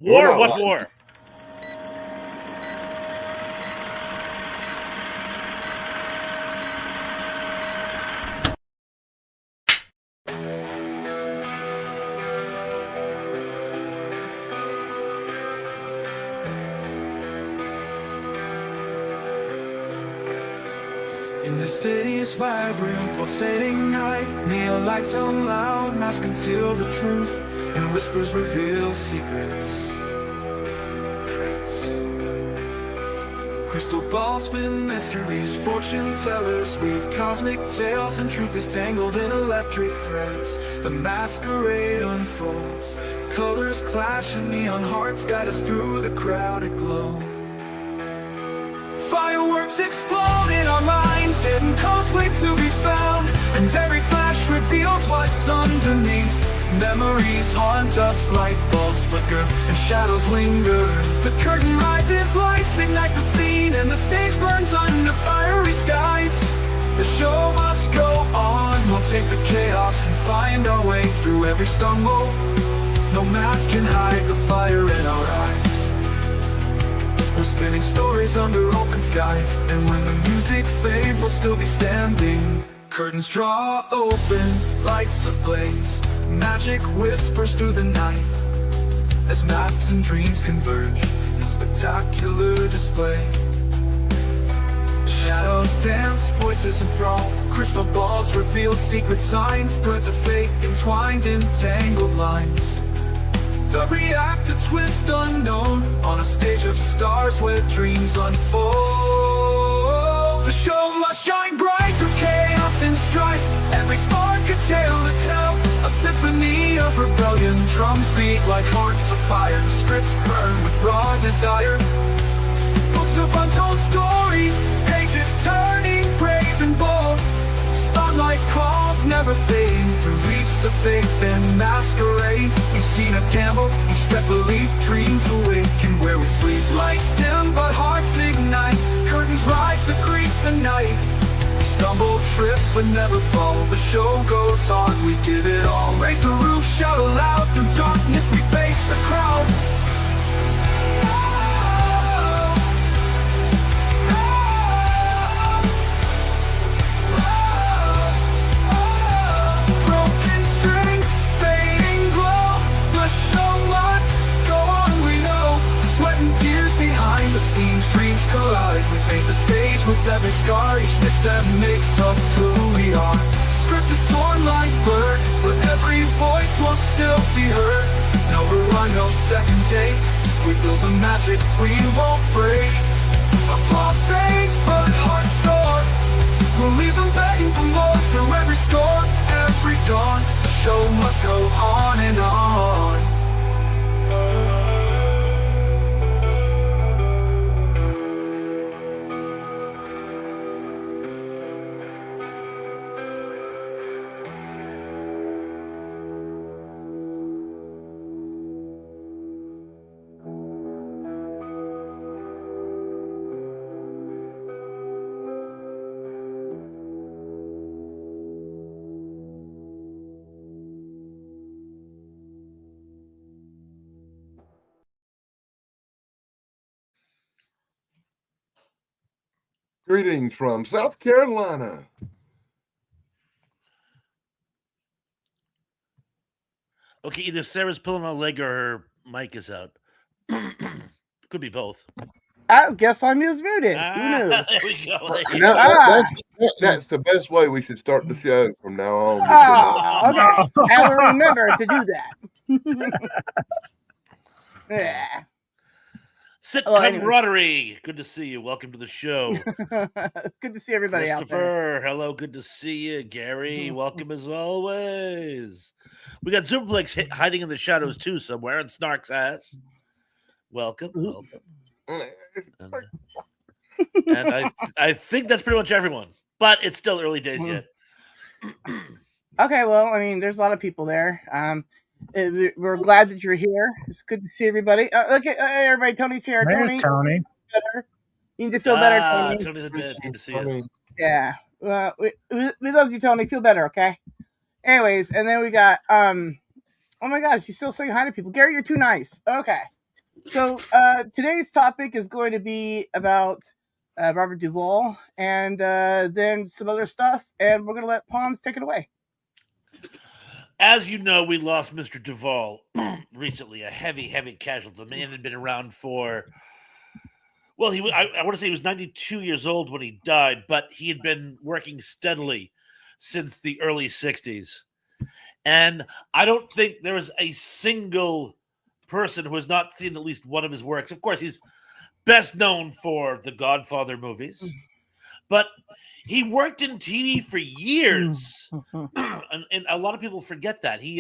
War? What war? In the city's vibrant, pulsating night, neon lights on loud, masks conceal the truth, and whispers reveal secrets. Crystal balls spin mysteries, fortune tellers weave cosmic tales, and truth is tangled in electric threads. The masquerade unfolds, colors clash and neon hearts guide us through the crowded glow. Fireworks explode in our minds, hidden codes wait to be found, and every flash reveals what's underneath. Memories haunt us, light bulbs flicker and shadows linger. The curtain rises, lights ignite the scene, and the stage burns under fiery skies. The show must go on, we'll take the chaos and find our way through every stumble. No mask can hide the fire in our eyes. We're spinning stories under open skies, and when the music fades, we'll still be standing. Curtains draw open, lights ablaze, magic whispers through the night, as masks and dreams converge in spectacular display. Shadows dance, voices enthrall, crystal balls reveal secret signs, threads of fate entwined in tangled lines. The reactor twist unknown, on a stage of stars where dreams unfold. The show must shine bright through chaos and strife, every spark a tale to tell, a symphony of rebellion. Drums beat like hearts of fire, scripts burn with raw desire. Books of untold stories, pages turning brave and bold. Spotlight calls never fade, through leaps of faith and masquerades. We've seen a gamble, each step a leap, dreams awaken where we sleep. Lights dim but hearts ignite, curtains rise to greet the night. We stumble, trip but never fall, the show goes on, we give it all. Raise the roof, shout aloud, through darkness we face the crowd. Dreams collide, we paint the stage with every scar. Each misstep makes us who we are. Script is torn, lines blurred, but every voice will still be heard. No rerun, no second take, we build the magic we won't break. Applause fades, but hearts soar, we'll leave them begging for more. Through every storm, every dawn, the show must go on and on. Greetings from South Carolina. Okay, either Sarah's pulling a leg or her mic is out. Could be both. I guess I'm muted. Who knew? There we go. That's the best way we should start the show from now on. Okay. I will remember to do that. Yeah. Sit Hello, camaraderie. Good to see you. Welcome to the show. It's good to see everybody out there. Christopher, hello. Good to see you. Gary, welcome as always. We got Zoomplex hiding in the shadows too somewhere, and Snark's ass. Welcome. And I think that's pretty much everyone, but it's still early days yet. Okay, well, I mean, there's a lot of people there. We're glad that you're here. It's good to see everybody. Look at everybody. Tony's here. There's Tony. Better. You need to feel better, Tony. Tony the Dead. Good to see you. Yeah. We love you, Tony. Feel better, okay? Anyways, and then we got oh my gosh, he's still saying hi to people. Gary, you're too nice. Okay. So today's topic is going to be about Robert Duvall and then some other stuff, and we're going to let Palms take it away. As you know, we lost Mr. Duvall recently, a heavy, heavy casualty. The man had been around for, well, I want to say he was 92 years old when he died, but he had been working steadily since the early 60s. And I don't think there is a single person who has not seen at least one of his works. Of course, he's best known for the Godfather movies, but he worked in TV for years. and a lot of people forget that. He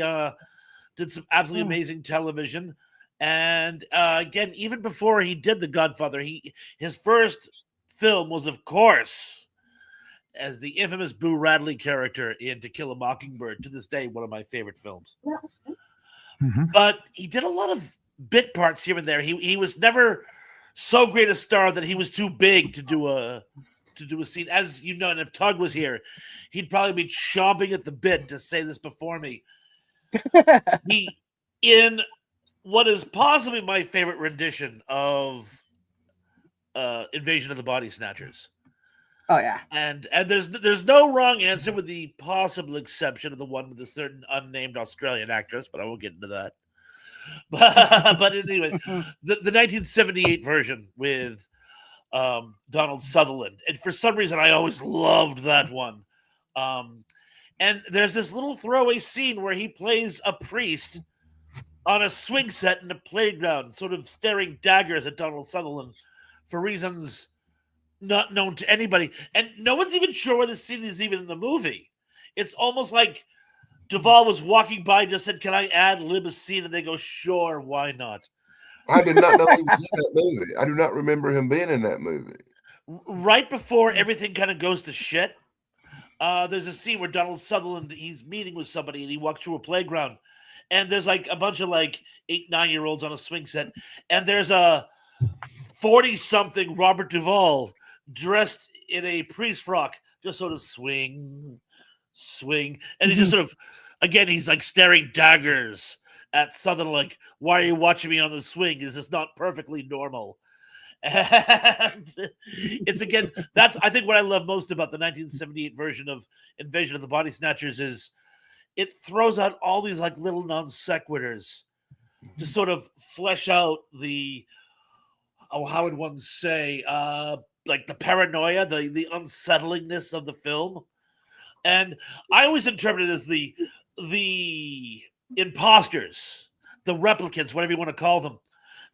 did some absolutely amazing television. And again, even before he did The Godfather, his first film was, of course, as the infamous Boo Radley character in To Kill a Mockingbird, to this day, one of my favorite films. But he did a lot of bit parts here and there. He was never so great a star that he was too big to do a scene. As you know, and if Tug was here, he'd probably be chomping at the bit to say this before me. He, in what is possibly my favorite rendition of Invasion of the Body Snatchers. Oh yeah, and there's no wrong answer, with the possible exception of the one with a certain unnamed Australian actress, but I won't get into that. But anyway, the 1978 version with Donald Sutherland, and for some reason I always loved that one. And there's this little throwaway scene where he plays a priest on a swing set in a playground, sort of staring daggers at Donald Sutherland for reasons not known to anybody. And no one's even sure where this scene is even in the movie. It's almost like Duvall was walking by and just said, "Can I ad lib a scene?" And they go, "Sure, why not?" I did not know he was in that movie. I do not remember him being in that movie. Right before everything kind of goes to shit, there's a scene where Donald Sutherland, he's meeting with somebody and he walks through a playground. And there's like a bunch of like 8-9-year-olds on a swing set. And there's a 40-something Robert Duvall dressed in a priest frock, just sort of swing. And he's just sort of, again, he's like staring daggers at Sutherland, like, "Why are you watching me on the swing? Is this not perfectly normal?" And it's, again, that's, I think, what I love most about the 1978 version of Invasion of the Body Snatchers is it throws out all these like little non sequiturs to sort of flesh out the, how would one say, like the paranoia, the unsettlingness of the film. And I always interpret it as the imposters, the replicants, whatever you want to call them.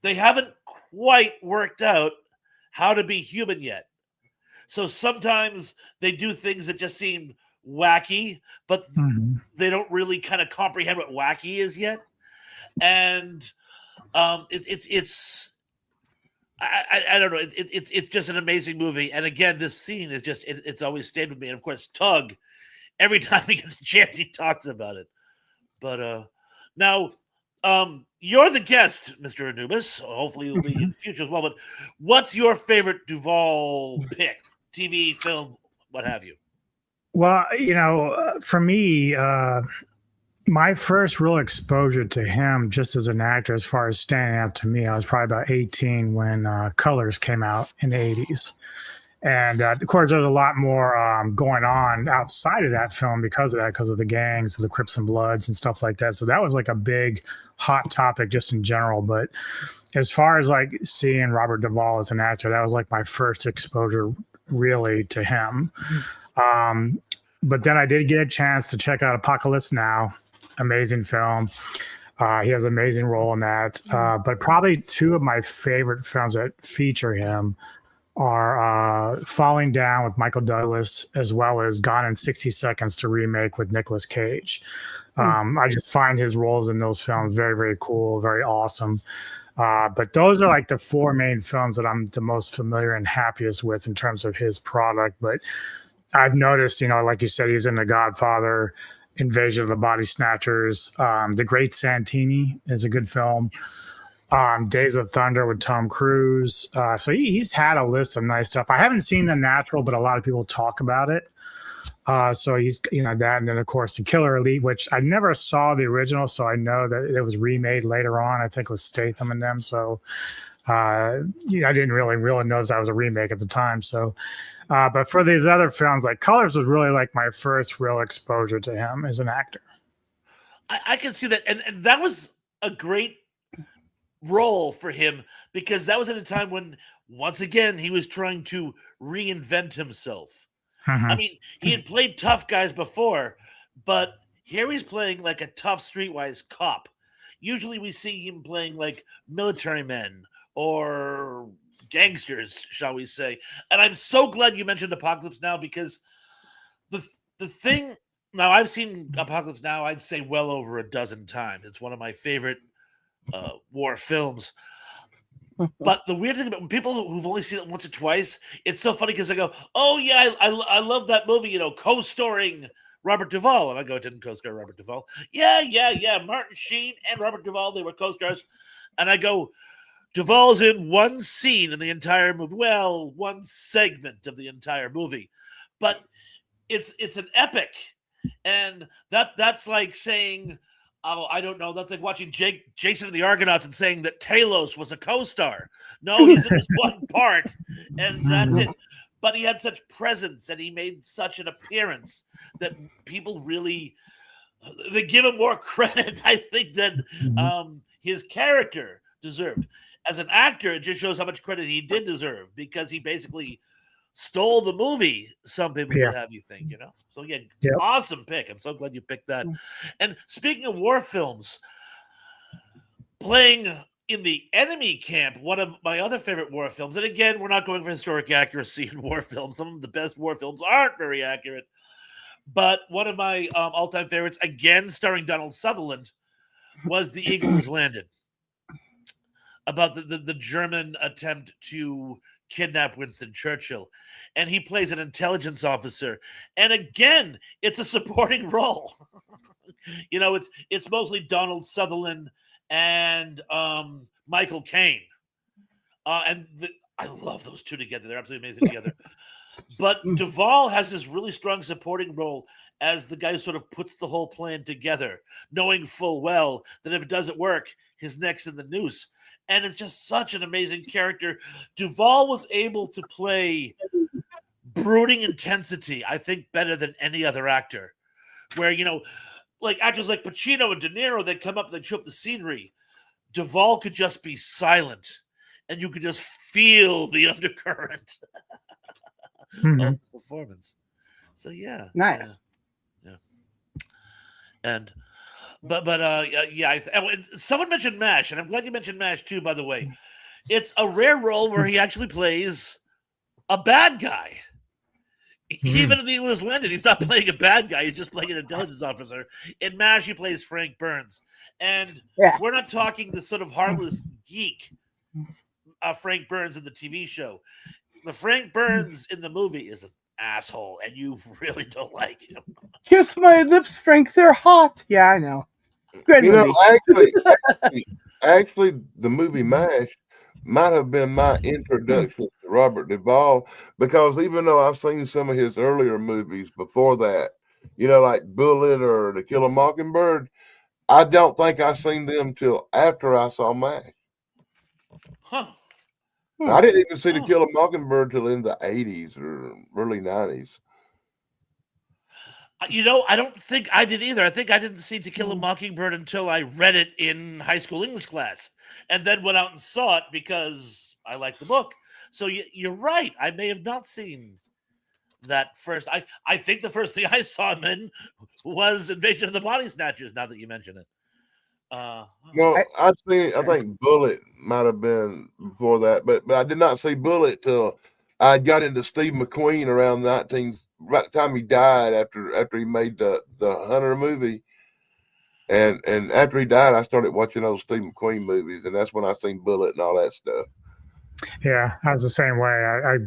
They haven't quite worked out how to be human yet. So sometimes they do things that just seem wacky, but they don't really kind of comprehend what wacky is yet. And it's I don't know. It's just an amazing movie. And again, this scene is just, it's always stayed with me. And of course, Tug, every time he gets a chance, he talks about it. But now, you're the guest, Mr. Anubis. Hopefully you'll be in the future as well. But what's your favorite Duvall pick? TV, film, what have you? Well, for me, my first real exposure to him just as an actor, as far as standing out to me, I was probably about 18 when Colors came out in the 80s. And of course, there's a lot more going on outside of that film because of the gangs, the Crips and Bloods and stuff like that. So that was like a big hot topic just in general. But as far as like seeing Robert Duvall as an actor, that was like my first exposure really to him. But then I did get a chance to check out Apocalypse Now. Amazing film. He has an amazing role in that. But probably two of my favorite films that feature him are Falling Down with Michael Douglas, as well as Gone in 60 Seconds to remake with Nicolas Cage. I just find his roles in those films very, very cool, very awesome. But those are like the four main films that I'm the most familiar and happiest with in terms of his product. But I've noticed, like you said, he's in The Godfather, Invasion of the Body Snatchers. The Great Santini is a good film. Days of Thunder with Tom Cruise. So he's had a list of nice stuff. I haven't seen The Natural, but a lot of people talk about it. So he's, that. And then, of course, The Killer Elite, which I never saw the original. So I know that it was remade later on. I think it was Statham and them. So I didn't really notice that was a remake at the time. So, but for these other films, like Colors was really like my first real exposure to him as an actor. I can see that. And that was a great role for him because that was at a time when, once again, he was trying to reinvent himself. Mhm. I mean, he had played tough guys before, but here he's playing like a tough streetwise cop. Usually we see him playing like military men or gangsters, shall we say. And I'm so glad you mentioned Apocalypse Now because the thing now I've seen Apocalypse Now, I'd say well over a dozen times. It's one of my favorite war films. But the weird thing about people who've only seen it once or twice, it's so funny because I go, "Oh yeah, I love that movie," co-starring Robert Duvall, and I go, "Didn't co-star Robert Duvall?" Yeah. Martin Sheen and Robert Duvall, they were co-stars, and I go, Duvall's in one scene in the entire movie. Well, one segment of the entire movie, but it's an epic, and that's like saying. Oh, I don't know. That's like watching Jason and the Argonauts and saying that Talos was a co-star. No, he's in this one part, and that's it. But he had such presence, and he made such an appearance that people really they give him more credit, I think, than his character deserved. As an actor, it just shows how much credit he did deserve because he basically stole the movie. Some people would have you think, So yeah, awesome pick. I'm so glad you picked that. And speaking of war films, playing in the enemy camp, one of my other favorite war films. And again, we're not going for historic accuracy in war films. Some of the best war films aren't very accurate. But one of my all-time favorites, again starring Donald Sutherland, was The Eagle Has Landed. About the German attempt to kidnap Winston Churchill, and he plays an intelligence officer. And again, it's a supporting role. It's mostly Donald Sutherland and Michael Caine, I love those two together. They're absolutely amazing together. But Duvall has this really strong supporting role as the guy who sort of puts the whole plan together, knowing full well that if it doesn't work, his neck's in the noose. And it's just such an amazing character. Duvall was able to play brooding intensity, I think, better than any other actor. Where, like actors like Pacino and De Niro, they come up, they chew up the scenery. Duvall could just be silent, and you could just feel the undercurrent of the performance. So, yeah. Nice. Yeah. And... someone mentioned MASH, and I'm glad you mentioned MASH too, by the way. It's a rare role where he actually plays a bad guy. Even in The Eagle Has Landed, he's not playing a bad guy. He's just playing an intelligence officer. In MASH, he plays Frank Burns. And we're not talking the sort of harmless geek Frank Burns in the TV show. The Frank Burns in the movie is an asshole, and you really don't like him. Kiss my lips, Frank. They're hot. Yeah, I know. Great movie. Actually, the movie MASH might have been my introduction to Robert Duvall because even though I've seen some of his earlier movies before that, like Bullet or To Kill a Mockingbird, I don't think I seen them till after I saw MASH. Huh. I didn't even see To Kill a Mockingbird till in the 80s or early 90s. I don't think I did either. I think I didn't see To Kill a Mockingbird until I read it in high school English class and then went out and saw it because I liked the book. So you're right. I may have not seen that first. I think the first thing I saw him in was Invasion of the Body Snatchers, now that you mention it. No, I think Bullet might have been before that, but I did not see Bullet till I got into Steve McQueen around about the time he died after he made the Hunter movie. And after he died, I started watching those Steve McQueen movies, and that's when I seen Bullet and all that stuff. Yeah, I was the same way. I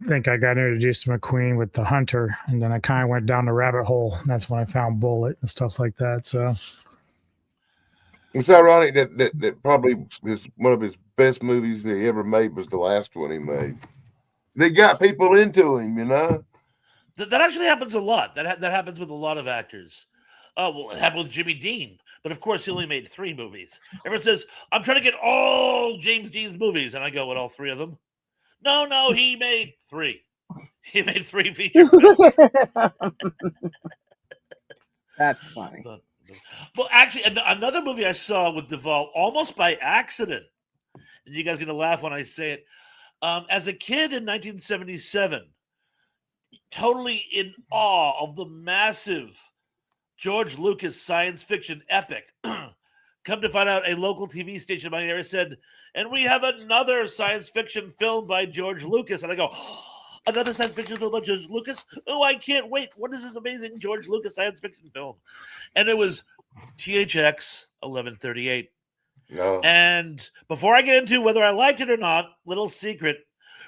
think I got introduced to McQueen with The Hunter, and then I kind of went down the rabbit hole, and that's when I found Bullet and stuff like that. So it's ironic that probably one of his best movies that he ever made was the last one he made. They got people into him, That actually happens a lot. That happens with a lot of actors. Well, it happened with Jimmy Dean, but of course he only made 3 movies. Everyone says, "I'm trying to get all James Dean's movies," and I go, "What, all 3 of them?" No, he made 3. He made 3 feature films. That's funny. Well, actually, another movie I saw with Duvall almost by accident, and you guys are gonna laugh when I say it. As a kid in 1977, totally in awe of the massive George Lucas science fiction epic. Come to find out, a local TV station in my area said, "And we have another science fiction film by George Lucas." And I go, "Oh, another science fiction film by George Lucas? Oh, I can't wait. What is this amazing George Lucas science fiction film?" And it was THX 1138. No. And before I get into whether I liked it or not, little secret,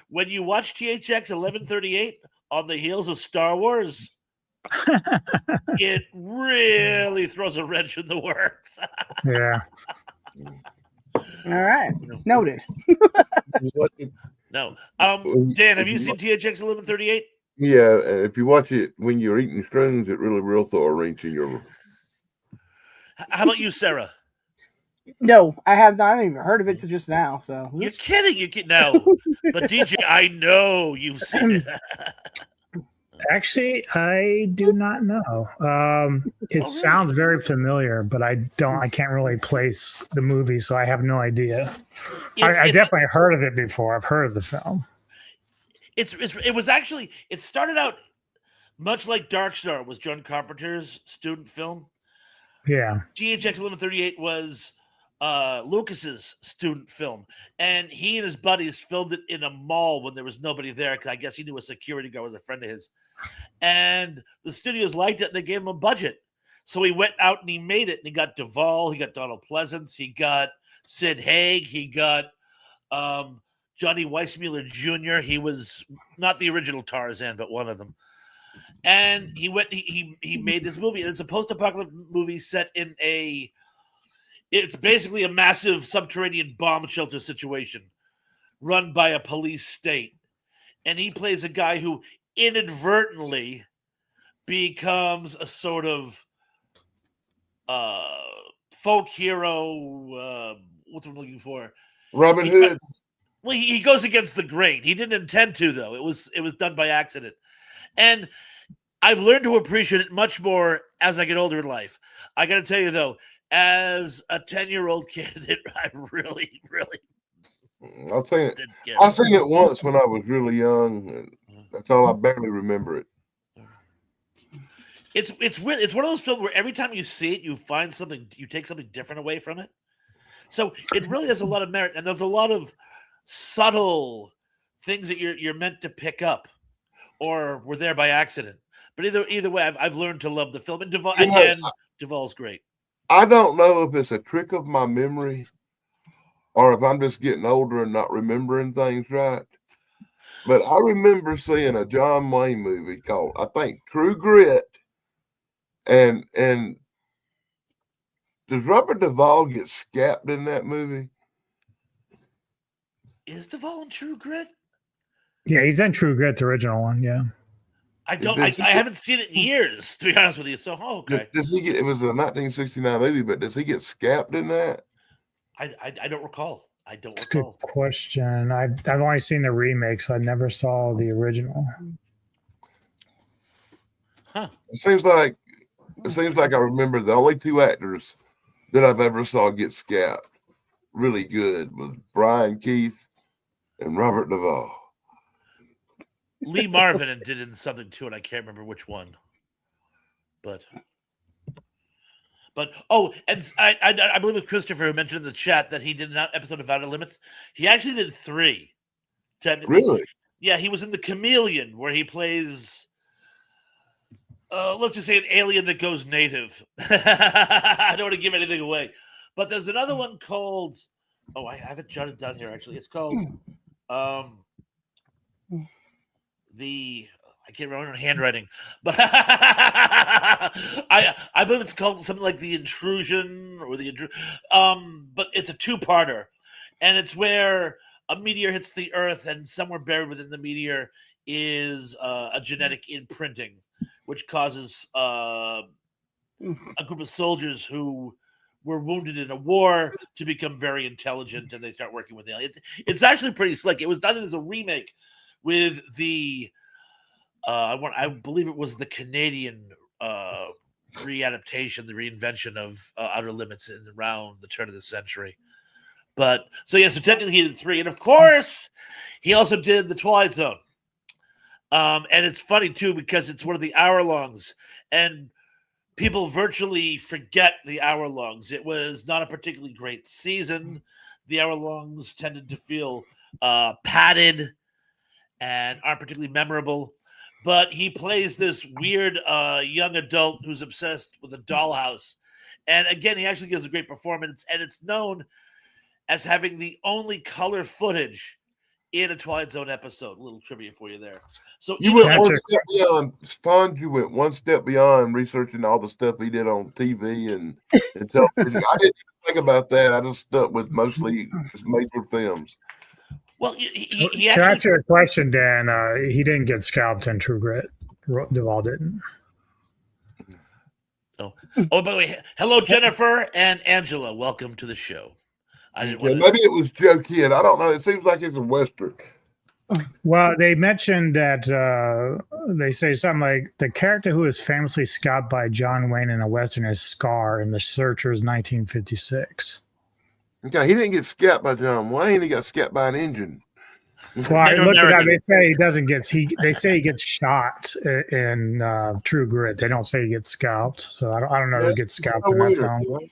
when you watch THX 1138 on the heels of Star Wars, it really throws a wrench in the works. Yeah. All right. Noted. No. Dan, have you seen THX 1138? Yeah, if you watch it when you're eating shrooms, it really will throw a wrench in your. How about you, Sarah? No, I have not. I haven't even heard of it till just now. So You're kidding. No. But DJ, I know you've seen it. Actually, I do not know. It sounds very familiar, but I can't really place the movie, so I have no idea. I definitely heard of it before. I've heard of the film. It started out much like Dark Star was John Carpenter's student film. Yeah. THX 1138 was Lucas's student film, and he and his buddies filmed it in a mall when there was nobody there, because I guess he knew a security guard was a friend of his, and the studios liked it and they gave him a budget, so he went out and he made it, and he got Duvall, he got Donald Pleasance, he got Sid Haig, he got Johnny Weissmuller Jr. He was not the original Tarzan, but one of them. And he made this movie, and it's a post-apocalyptic movie set in it's basically a massive subterranean bomb shelter situation run by a police state. And he plays a guy who inadvertently becomes a sort of folk hero. What's I'm looking for? Robin Hood. Well, he goes against the grain. He didn't intend to, though. It was done by accident. And I've learned to appreciate it much more as I get older in life. I got to tell you, though, as a 10-year-old kid, I really I'll tell you, I seen it once when I was really young, and that's all I barely remember it. It's weird. It's one of those films where every time you see it, you find something, you take something different away from it. So it really has a lot of merit, and there's a lot of subtle things that you're meant to pick up, or were there by accident. But either way, I've learned to love the film, and Duvall's great. I don't know if it's a trick of my memory or if I'm just getting older and not remembering things right. But I remember seeing a John Wayne movie called, I think, True Grit. And does Robert Duvall get scapped in that movie? Is Duvall in True Grit? Yeah, he's in True Grit, the original one. Yeah. I haven't seen it in years, to be honest with you. So, okay. Does he get? It was a 1969 movie, but does he get scapped in that? I don't recall. That's a good question. I've only seen the remake, so I never saw the original. Huh. It seems like I remember the only 2 actors that I've ever saw get scapped really good was Brian Keith and Robert Duvall. Lee Marvin did in something too, and I can't remember which one. But and I believe it was Christopher who mentioned in the chat that he did an episode of Outer Limits. He actually did 3. Really? Yeah, he was in The Chameleon, where he plays let's just say an alien that goes native. I don't want to give anything away. But there's another one called I have it jotted down here actually. It's called I can't remember handwriting, but I believe it's called something like The Intrusion or but it's a 2-parter, and it's where a meteor hits the Earth, and somewhere buried within the meteor is a genetic imprinting, which causes a group of soldiers who were wounded in a war to become very intelligent, and they start working with aliens. It's actually pretty slick. It was done as a remake with the I believe it was the Canadian readaptation, the reinvention of Outer Limits in around the turn of the century. But so technically he did 3, and of course he also did the Twilight Zone. And it's funny too because it's one of the hour-longs, and people virtually forget the hour-longs. It was not a particularly great season. The hour-longs tended to feel padded and aren't particularly memorable. But he plays this weird young adult who's obsessed with a dollhouse. And again, he actually gives a great performance, and it's known as having the only color footage in a Twilight Zone episode. A little trivia for you there. So You went one step beyond, Sponge. You went one step beyond researching all the stuff he did on TV and television. I didn't think about that. I just stuck with mostly his major films. Well, he to actually, answer your question, Dan, he didn't get scalped in True Grit. Duvall didn't. Oh, by the way, hello, Jennifer and Angela. Welcome to the show. Maybe it was Joe Kidd. I don't know. It seems like it's a Western. Well, they mentioned that they say something like the character who was famously scalped by John Wayne in a Western is Scar in The Searchers 1956. Okay, he didn't get scalped by John Wayne. He got scalped by an engine. Well, I looked it up. They say he doesn't get. They say he gets shot in True Grit. They don't say he gets scalped. So I don't know who gets scalped in that film.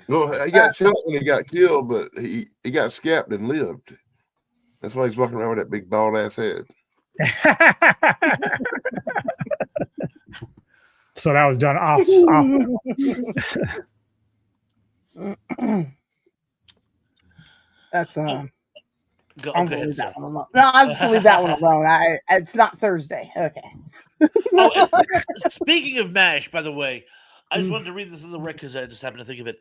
Well, he got shot when he got killed, but he got scalped and lived. That's why he's walking around with that big bald ass head. So that was done off. That's I'm gonna leave that one alone. No, I'm just gonna leave that one alone. It's not Thursday. Okay. Speaking of MASH, by the way, I just wanted to read this in the record because I just happened to think of it.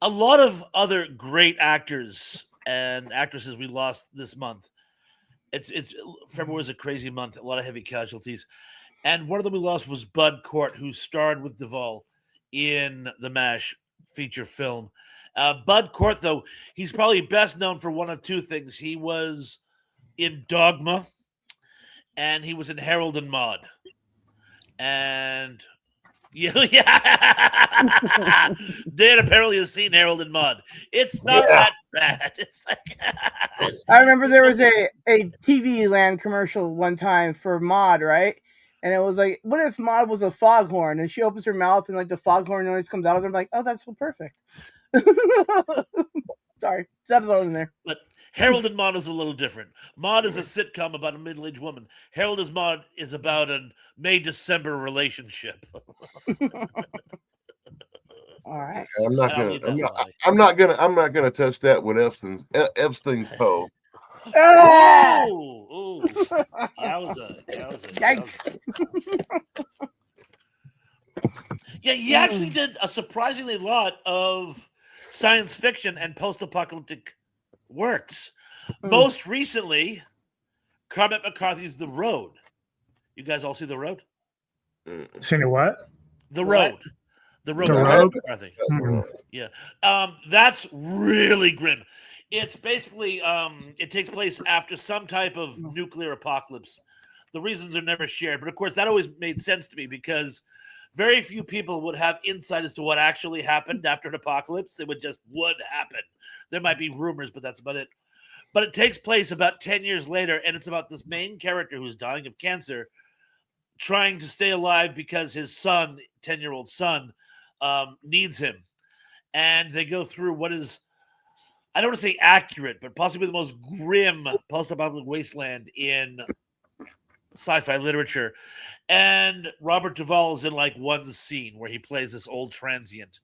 A lot of other great actors and actresses we lost this month. It's February was a crazy month. A lot of heavy casualties, and one of them we lost was Bud Cort, who starred with Duvall in the MASH feature film. Bud Cort, though, he's probably best known for one of two things. He was in Dogma, and he was in Harold and Maude. And yeah. Dan apparently has seen Harold and Maude. It's not that bad. It's like I remember there was a TV Land commercial one time for Maude, right? And it was like, what if Maude was a foghorn? And she opens her mouth and like the foghorn noise comes out of her. I'm like, oh, that's so perfect. Sorry, set it on in there. But Harold and Maude is a little different. Maude is a sitcom about a middle-aged woman. Harold and Maude is about a May-December relationship. All right. I'm not gonna touch that with Epstein's pole. Oh, yowza. Yikes. Yeah, he actually did a surprisingly lot of science fiction and post-apocalyptic works. Most recently, Cormac McCarthy's The Road. You guys all see The Road? Seen what? The Road. The Road. The Road? McCarthy. Yeah. That's really grim. It's basically, it takes place after some type of nuclear apocalypse. The reasons are never shared. But of course, that always made sense to me because very few people would have insight as to what actually happened after an apocalypse. It would happen. There might be rumors, but that's about it. But it takes place about 10 years later, and it's about this main character who's dying of cancer, trying to stay alive because his son, 10-year-old son, needs him. And they go through what is, I don't want to say accurate, but possibly the most grim post-apocalyptic wasteland in sci-fi literature. And Robert Duvall is in like one scene where he plays this old transient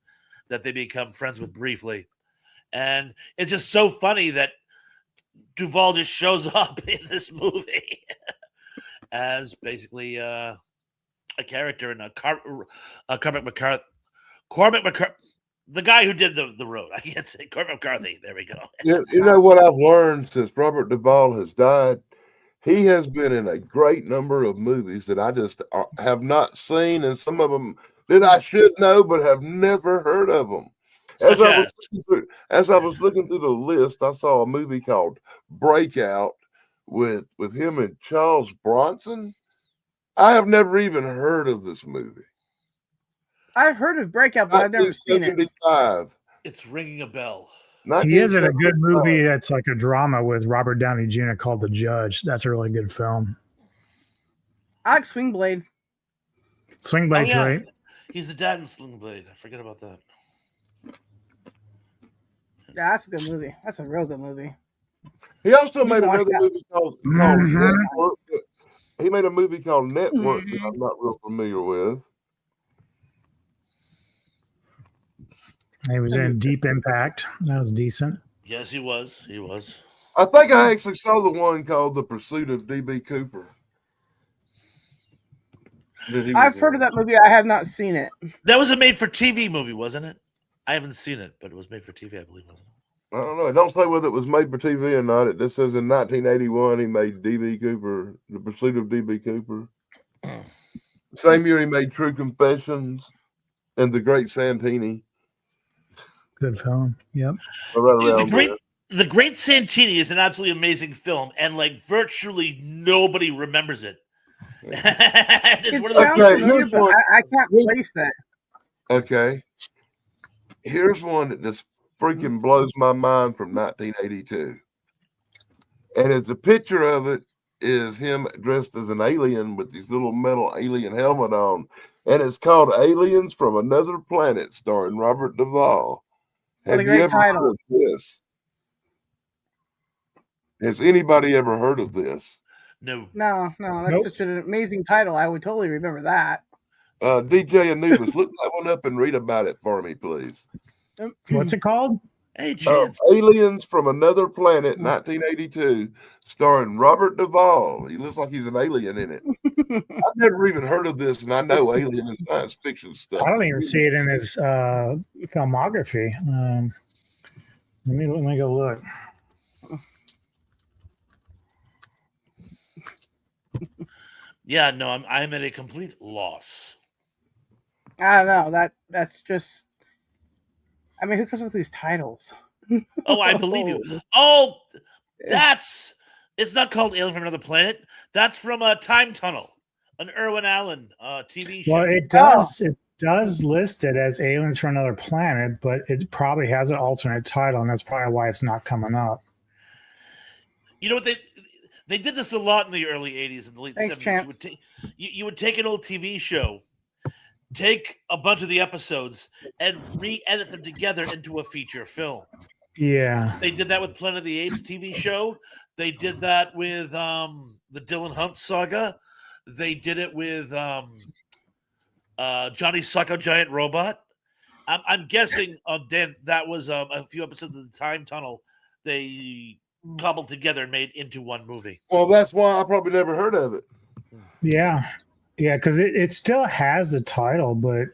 that they become friends with briefly. And it's just so funny that Duvall just shows up in this movie as basically a character in Cormac McCarthy. The guy who did the road. I can't say Cormac McCarthy. There we go. You know what I've learned since Robert Duvall has died? He has been in a great number of movies that I just have not seen, and some of them that I should know but have never heard of them. As I was looking through the list, I saw a movie called Breakout with him and Charles Bronson. I have never even heard of this movie. I've heard of Breakout, but I've never seen it. It's ringing a bell. He is in a good movie that's like a drama with Robert Downey Jr. called The Judge. That's a really good film. I like Swing Blade. Swing Blade's right. He's the dad in Swing Blade. I forget about that. Yeah, that's a good movie. That's a real good movie. He also made another movie called Network. He made a movie called Network that I'm not real familiar with. He was in Deep Impact. That was decent. Yes, he was. He was. I think I actually saw the one called The Pursuit of D.B. Cooper. I've heard of that movie. I have not seen it. That was a made-for-TV movie, wasn't it? I haven't seen it, but it was made for TV, I believe, wasn't it? I don't know. It don't say whether it was made for TV or not. It just says in 1981 he made D.B. Cooper, The Pursuit of D.B. Cooper. Same year he made True Confessions and The Great Santini. Good film. Yep. The Great Santini is an absolutely amazing film, and like virtually nobody remembers it. It sounds familiar, but I can't place that. Okay. Here's one that just freaking blows my mind from 1982. And it's a picture of it is him dressed as an alien with his little metal alien helmet on. And it's called Aliens from Another Planet, starring Robert Duvall. Have you ever heard of this? Has anybody ever heard of this? No. That's such an amazing title. I would totally remember that. DJ Anubis, look that one up and read about it for me, please. What's it called? Hey, Chance. Aliens from Another Planet, 1982, starring Robert Duvall. He looks like he's an alien in it. I've never even heard of this, and I know alien and science fiction stuff. I don't even see it in his filmography. Let me go look. Yeah, no, I'm at a complete loss. I don't know. That's just. I mean, who comes up with these titles? Oh, I believe you. Oh, it's not called Alien from Another Planet. That's from a Time Tunnel, an Irwin Allen TV show. Well, it does list it as Aliens from Another Planet, but it probably has an alternate title, and that's probably why it's not coming up. You know what they did this a lot in the early 80s and the late 70s. You would take an old TV show, take a bunch of the episodes, and re-edit them together into a feature film. Yeah. They did that with Planet of the Apes TV show. They did that with the Dylan Hunt saga. They did it with Johnny Sucko Giant Robot. I'm guessing, Dan, that was a few episodes of the Time Tunnel they cobbled together and made into one movie. Well, that's why I probably never heard of it. Yeah, because it still has the title, but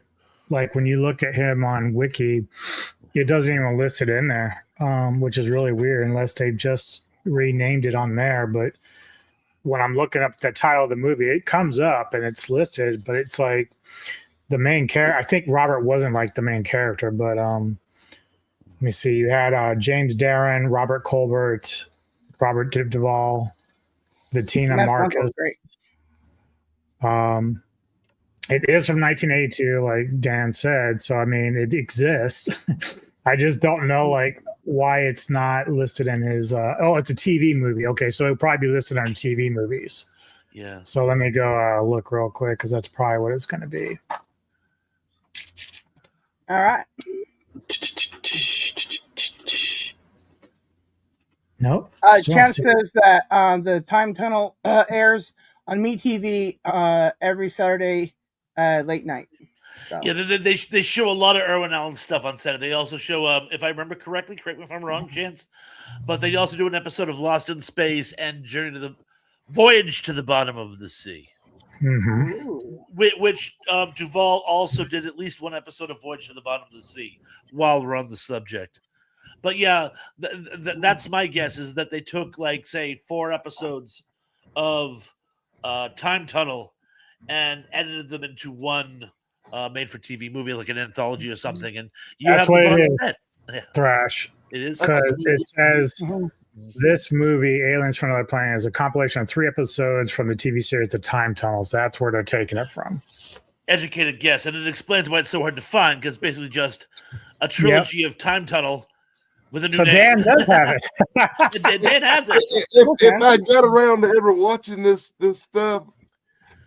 like when you look at him on Wiki, it doesn't even list it in there, which is really weird unless they just renamed it on there. But when I'm looking up the title of the movie, it comes up and it's listed, but it's like the main character. I think Robert wasn't like the main character, but let me see. You had James Darren, Robert Colbert, Robert Duvall, Bettina Marcus. It is from 1982, like Dan said. So I mean, it exists. I just don't know like why it's not listed in his. It's a TV movie. Okay, so it'll probably be listed on TV movies. Yeah. So let me go look real quick because that's probably what it's going to be. All right. Nope. Chance says that the Time Tunnel airs on MeTV every Saturday late night. So. Yeah, they show a lot of Irwin Allen stuff on Saturday. They also show, if I remember correctly, correct me if I'm wrong, Chance, but they also do an episode of Lost in Space and Voyage to the Bottom of the Sea. Mm-hmm. Ooh. which Duvall also did at least one episode of Voyage to the Bottom of the Sea while we're on the subject. But yeah, that's my guess is that they took like say 4 episodes of Time Tunnel and edited them into one made-for-TV movie, like an anthology or something. And you That's have the what it box is. set. Yeah, Thrash. it is. Because it says Mhm. this movie, Aliens from Another Planet, is a compilation of 3 episodes from the TV series The Time Tunnels. That's where they're taking it from. Educated guess, and it explains why it's so hard to find because it's basically just a trilogy of Time Tunnel with a new So name. Dan does have it. Dan has it. If I got around to ever watching this stuff,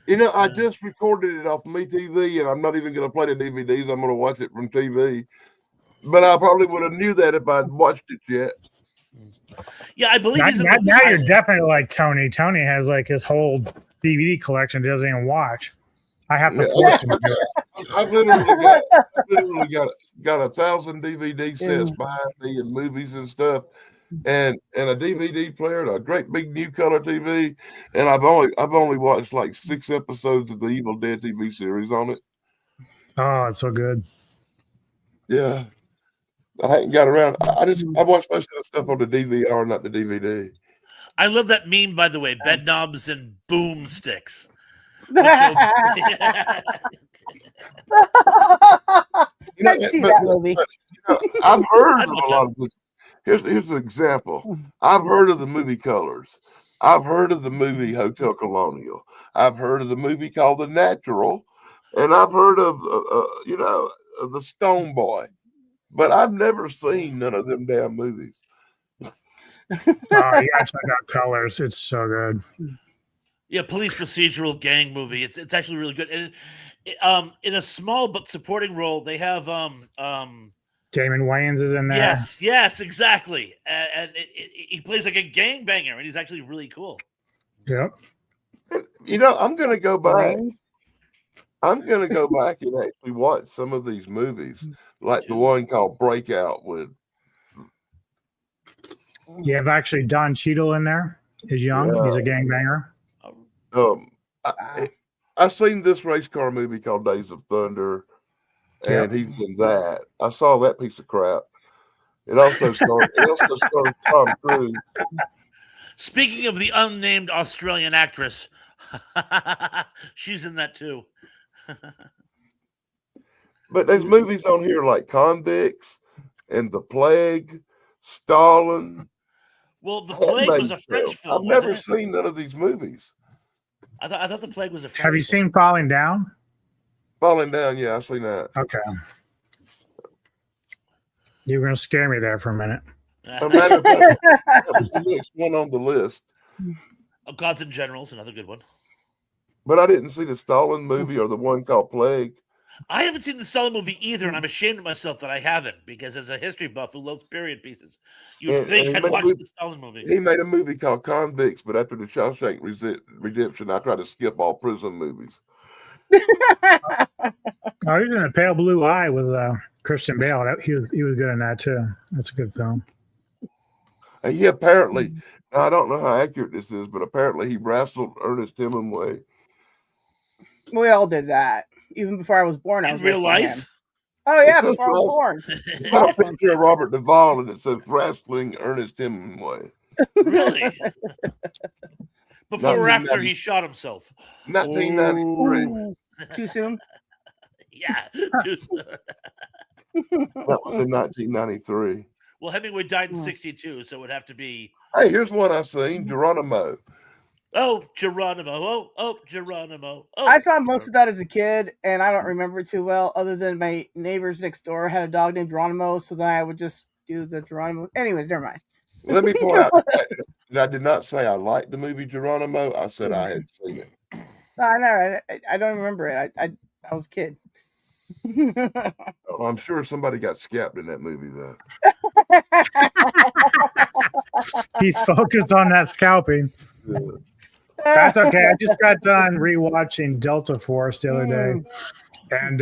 I just recorded it off MeTV, and I'm not even going to play the DVDs. I'm going to watch it from TV. But I probably would have knew that if I'd watched it yet. Yeah, I believe he's in the Now you're pilot. definitely like Tony. Tony has like his whole DVD collection he doesn't even watch. I have to force him to do it. I've literally got 1,000 DVD sets behind me and movies and stuff, and a DVD player and a great big new color TV. And I've only watched like 6 episodes of the Evil Dead TV series on it. Oh, it's so good. Yeah. I hadn't got around. I watched most of the stuff on the DVR, not the DVD. I love that meme, by the way. Bed knobs and boomsticks. I'd see that movie. I've heard of a lot of this. Here's an example. I've heard of the movie Colors. I've heard of the movie Hotel Colonial. I've heard of the movie called The Natural, and I've heard of of the Stone Boy. But I've never seen none of them damn movies. Oh, you gotta check out Colors. It's so good. Yeah, police procedural gang movie. It's actually really good. And in a small but supporting role, they have Damon Wayans is in there. yes, exactly. And he plays like a gangbanger, and he's actually really cool. Yep. I'm gonna go back. I'm gonna go back and actually watch some of these movies, like the one called Breakout with. You have actually Don Cheadle in there. He's young. Yeah. He's a gangbanger. I seen this race car movie called Days of Thunder, and he's in that. I saw that piece of crap. It also stars Tom Cruise. Speaking of the unnamed Australian actress, she's in that too. But there's movies on here like Convicts and The Plague, Stalin. Well, The Plague was a French film. I've never seen none of these movies. I thought The Plague was a French Have you seen Falling Down? Falling Down, yeah, I've seen that. Okay. You were going to scare me there for a minute. As a matter of fact, that was the next one on the list. Gods and Generals, another good one. But I didn't see the Stalin movie or the one called Plague. I haven't seen the Stalin movie either, and I'm ashamed of myself that I haven't, because as a history buff who loves period pieces, you would think I'd watch the Stalin movie. He made a movie called Convicts, but after the Shawshank Redemption, I tried to skip all prison movies. Oh, he's in A Pale Blue Eye with Christian Bale. He was good in that too. That's a good film. And he apparently, I don't know how accurate this is, but apparently he wrestled Ernest Hemingway. We all did that. Even before I was born, I In was real wrestling life? him. Oh yeah, It's before I was born. It's got a picture of Robert Duvall, and it says wrestling Ernest Hemingway. Really? Before or after 1990. he shot himself? 1993. Ooh, too soon. Yeah. That was in 1993. Well, Hemingway died in 62, so it would have to be. Hey, here's one I seen, Geronimo. Oh, Geronimo. Oh, Geronimo. Oh. I saw most of that as a kid, and I don't remember it too well, other than my neighbors next door had a dog named Geronimo, so then I would just do the Geronimo. Anyways, never mind. Let me point out that I did not say I liked the movie Geronimo. I said I had seen it. No, I never. I don't remember it. I was a kid. I'm sure somebody got scabbed in that movie, though. He's focused on that scalping. Yeah. That's okay. I just got done rewatching Delta Force the other day, and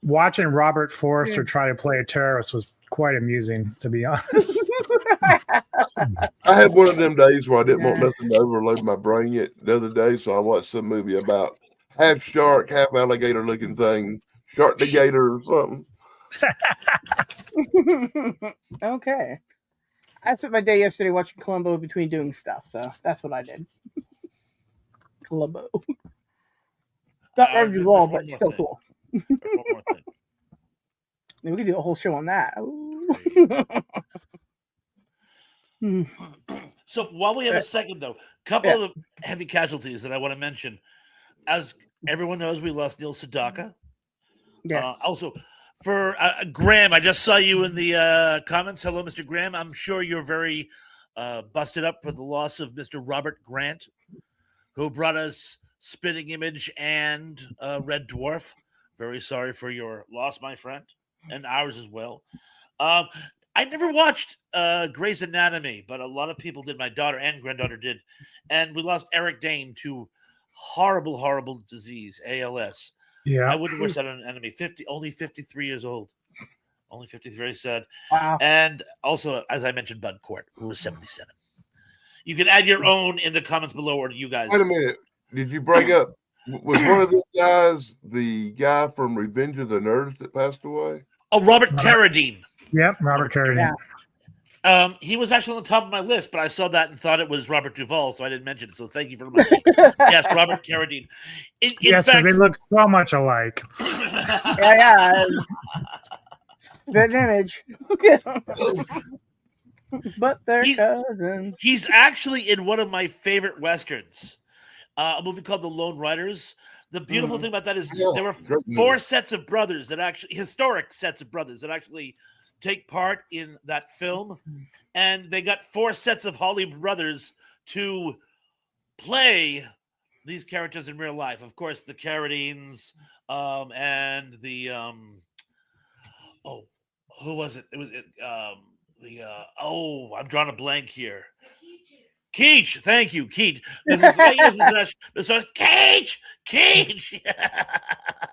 watching Robert Forster try to play a terrorist was quite amusing, to be honest. I had one of them days where I didn't want nothing to overload my brain yet the other day, so I watched some movie about half shark, half alligator looking thing, shark the gator or something. Okay. I spent my day yesterday watching Columbo between doing stuff, so that's what I did. Columbo. Not There's Robert Duvall, one but more still thing. cool. One more thing. We could do a whole show on that. Ooh. So while we have a second, though, a couple of the heavy casualties that I want to mention. As everyone knows, we lost Neil Sedaka. Yes. Also, for Graham, I just saw you in the comments. Hello, Mr. Graham. I'm sure you're very busted up for the loss of Mr. Robert Grant, who brought us Spitting Image and Red Dwarf. Very sorry for your loss, my friend, and ours as well. I never watched Grey's Anatomy, but a lot of people did. My daughter and granddaughter did. And we lost Eric Dane to horrible, horrible disease, ALS. Yeah. I wouldn't wish that on an enemy. Only 53 years old. Only 53, very sad. Wow. And also, as I mentioned, Bud Cort, who was 77. You can add your own in the comments below, or you guys. Wait a minute. Did you bring up, was one of those guys the guy from Revenge of the Nerds that passed away? Oh, Robert Carradine. Yep, Robert Carradine. Yeah. He was actually on the top of my list, but I saw that and thought it was Robert Duvall, so I didn't mention it. So thank you very much. Yes, Robert Carradine. In Yes, fact, they look so much alike. Yeah. Spitting Image. But they're cousins. He's actually in one of my favorite westerns, a movie called The Lone Riders. The beautiful thing about that is there were four sets of brothers that actually, historic sets of brothers that actually take part in that film. And they got four sets of Hollywood brothers to play these characters in real life. Of course, the Carradines and the, who was it? It was I'm drawing a blank here. Keach, thank you, Keach. This is Keach.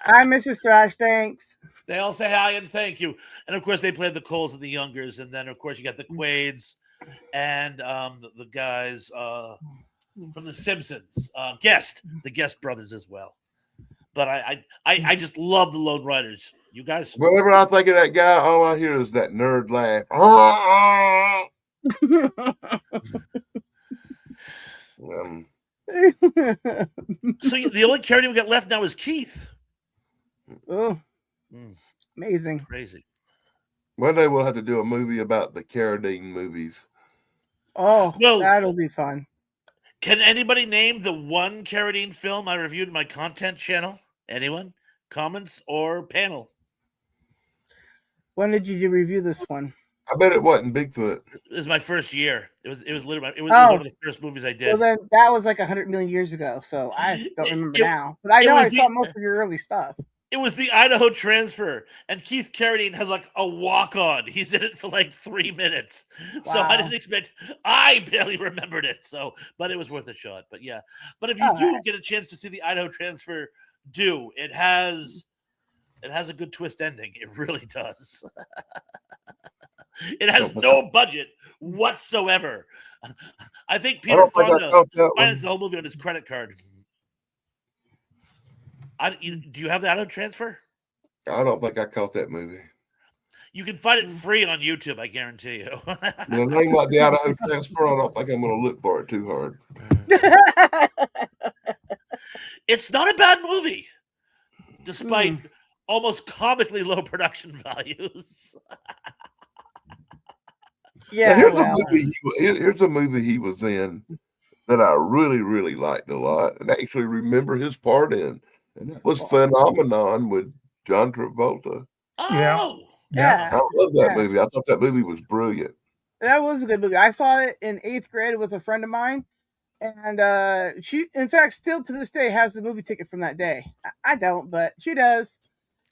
Hi, Mrs. Thrash. Thanks. They all say hi and thank you. And of course, they played the Coles and the Youngers. And then, of course, you got the Quaids and the guys from The Simpsons. The Guest brothers as well. But I just love the Lone Riders. You guys? Whenever I think of that guy, all I hear is that nerd laugh. So the only character we got left now is Keith. Oh, amazing. Crazy. One day we'll have to do a movie about the Carradine movies. Oh, Well, that'll be fun. Can anybody name the one Carradine film I reviewed in my content channel? Anyone? Comments or panel? When did you review this one? I bet it wasn't Bigfoot. It was my first year. It was literally it was one of the first movies I did. Well, then that was like 100 million years ago, so I don't remember now. But I know I saw most of your early stuff. It was the Idaho Transfer, and Keith Carradine has like a walk-on. He's in it for like 3 minutes, so I didn't expect. I barely remembered it, but it was worth a shot. But yeah, but if you do get a chance to see the Idaho Transfer, it has a good twist ending. It really does. It has no budget whatsoever. I think Peter Fonda financed the whole movie on his credit card. Do you have the Idaho Transfer? I don't think I caught that movie. You can find it free on YouTube, I guarantee you. The name like the Idaho Transfer, I don't think I'm going to look for it too hard. It's not a bad movie, despite almost comically low production values. Yeah, here's a movie he was in that I really, really liked a lot, and actually remember his part in, and that was Phenomenon with John Travolta. Oh, yeah. I love that movie. I thought that movie was brilliant. That was a good movie. I saw it in 8th grade with a friend of mine, and she, in fact, still to this day has the movie ticket from that day. I don't, but she does.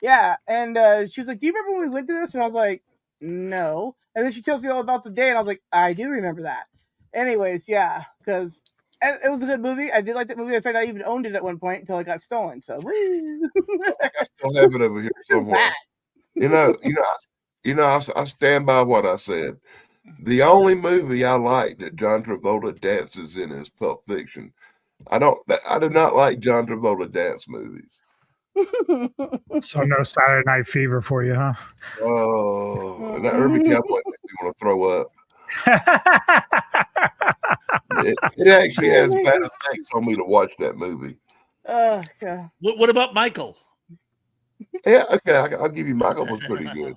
Yeah, and she was like, "Do you remember when we went to this?" And I was like, "No." And then she tells me all about the day, and I was like, "I do remember that." Anyways, yeah, because it was a good movie. I did like that movie. In fact, I even owned it at one point until it got stolen. So, woo. I still have it over here somewhere. I stand by what I said. The only movie I like that John Travolta dances in is Pulp Fiction. I do not like John Travolta dance movies. So no Saturday Night Fever for you, huh? Oh, and that Urban Cowboy makes me want to throw up. It actually has bad effects on me to watch that movie. Oh, God. What about Michael? Yeah, okay, I'll give you Michael was pretty good.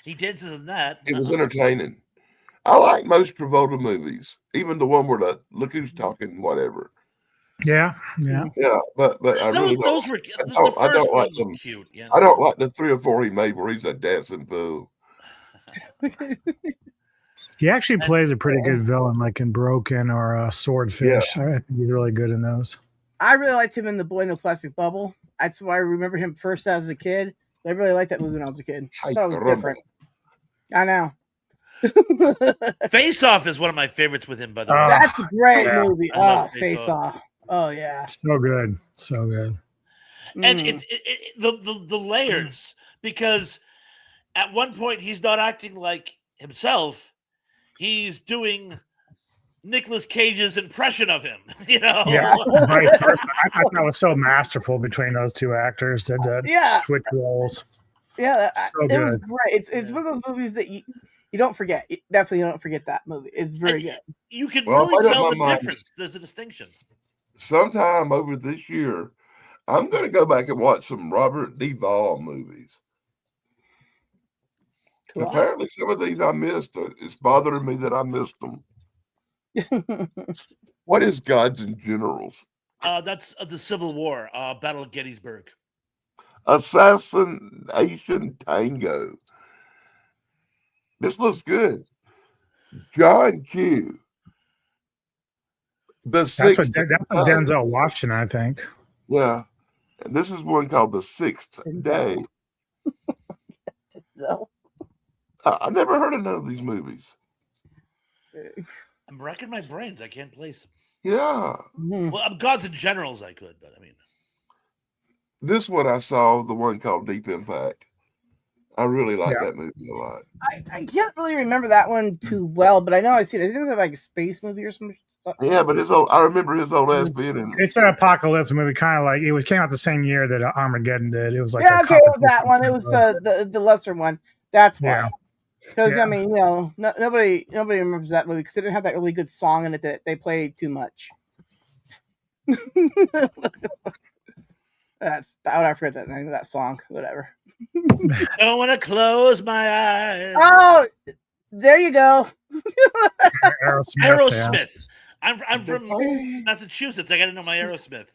He dances in that. It was entertaining. I like most Travolta movies, even the one where the look who's talking, whatever. Yeah. Yeah, but I really those don't. were I the don't first one like was them. cute. Yeah. I don't like the 3 or 4 he made where he's a dancing fool. He actually plays a pretty good villain, like in Broken or Swordfish. I think he's really good in those. I really liked him in The Boy in the Plastic Bubble. That's why I remember him first as a kid. I really liked that movie when I was a kid. I thought it was different. I know. Face Off is one of my favorites with him, by the way. That's a great movie. I love Face Off. Oh yeah, so good, so good. And it's the layers, because at one point he's not acting like himself; he's doing Nicolas Cage's impression of him. You know, yeah. Right. I thought that was so masterful between those two actors that switch roles. Yeah, so it was great. It's one of those movies that you don't forget. Definitely don't forget that movie. It's very good. You can really tell the difference. There's a distinction. Sometime over this year, I'm going to go back and watch some Robert Duvall movies. Cool. Apparently, some of these I missed. It's bothering me that I missed them. What is Gods and Generals? That's the Civil War, Battle of Gettysburg. Assassination Tango. This looks good. John Q. That's what Denzel Washington, I think. Yeah. And this is one called The Sixth Day. I never heard of none of these movies. I'm racking my brains. I can't place them. Yeah. Well, Gods and Generals I could, but I mean. This one I saw, the one called Deep Impact. I really like that movie a lot. I can't really remember that one too well, but I know I've seen it. I think it was like a space movie or something. Yeah, but I remember his old ass being in it. It's an apocalypse movie, kind of like came out the same year that Armageddon did. It was like it was that one. It was the lesser one. That's why. Because I mean, nobody remembers that movie because it didn't have that really good song in it that they played too much. I forget that name of that song. Whatever. Don't want to close my eyes. Oh, there you go. Aerosmith. I'm from Massachusetts. I got to know my Aerosmith.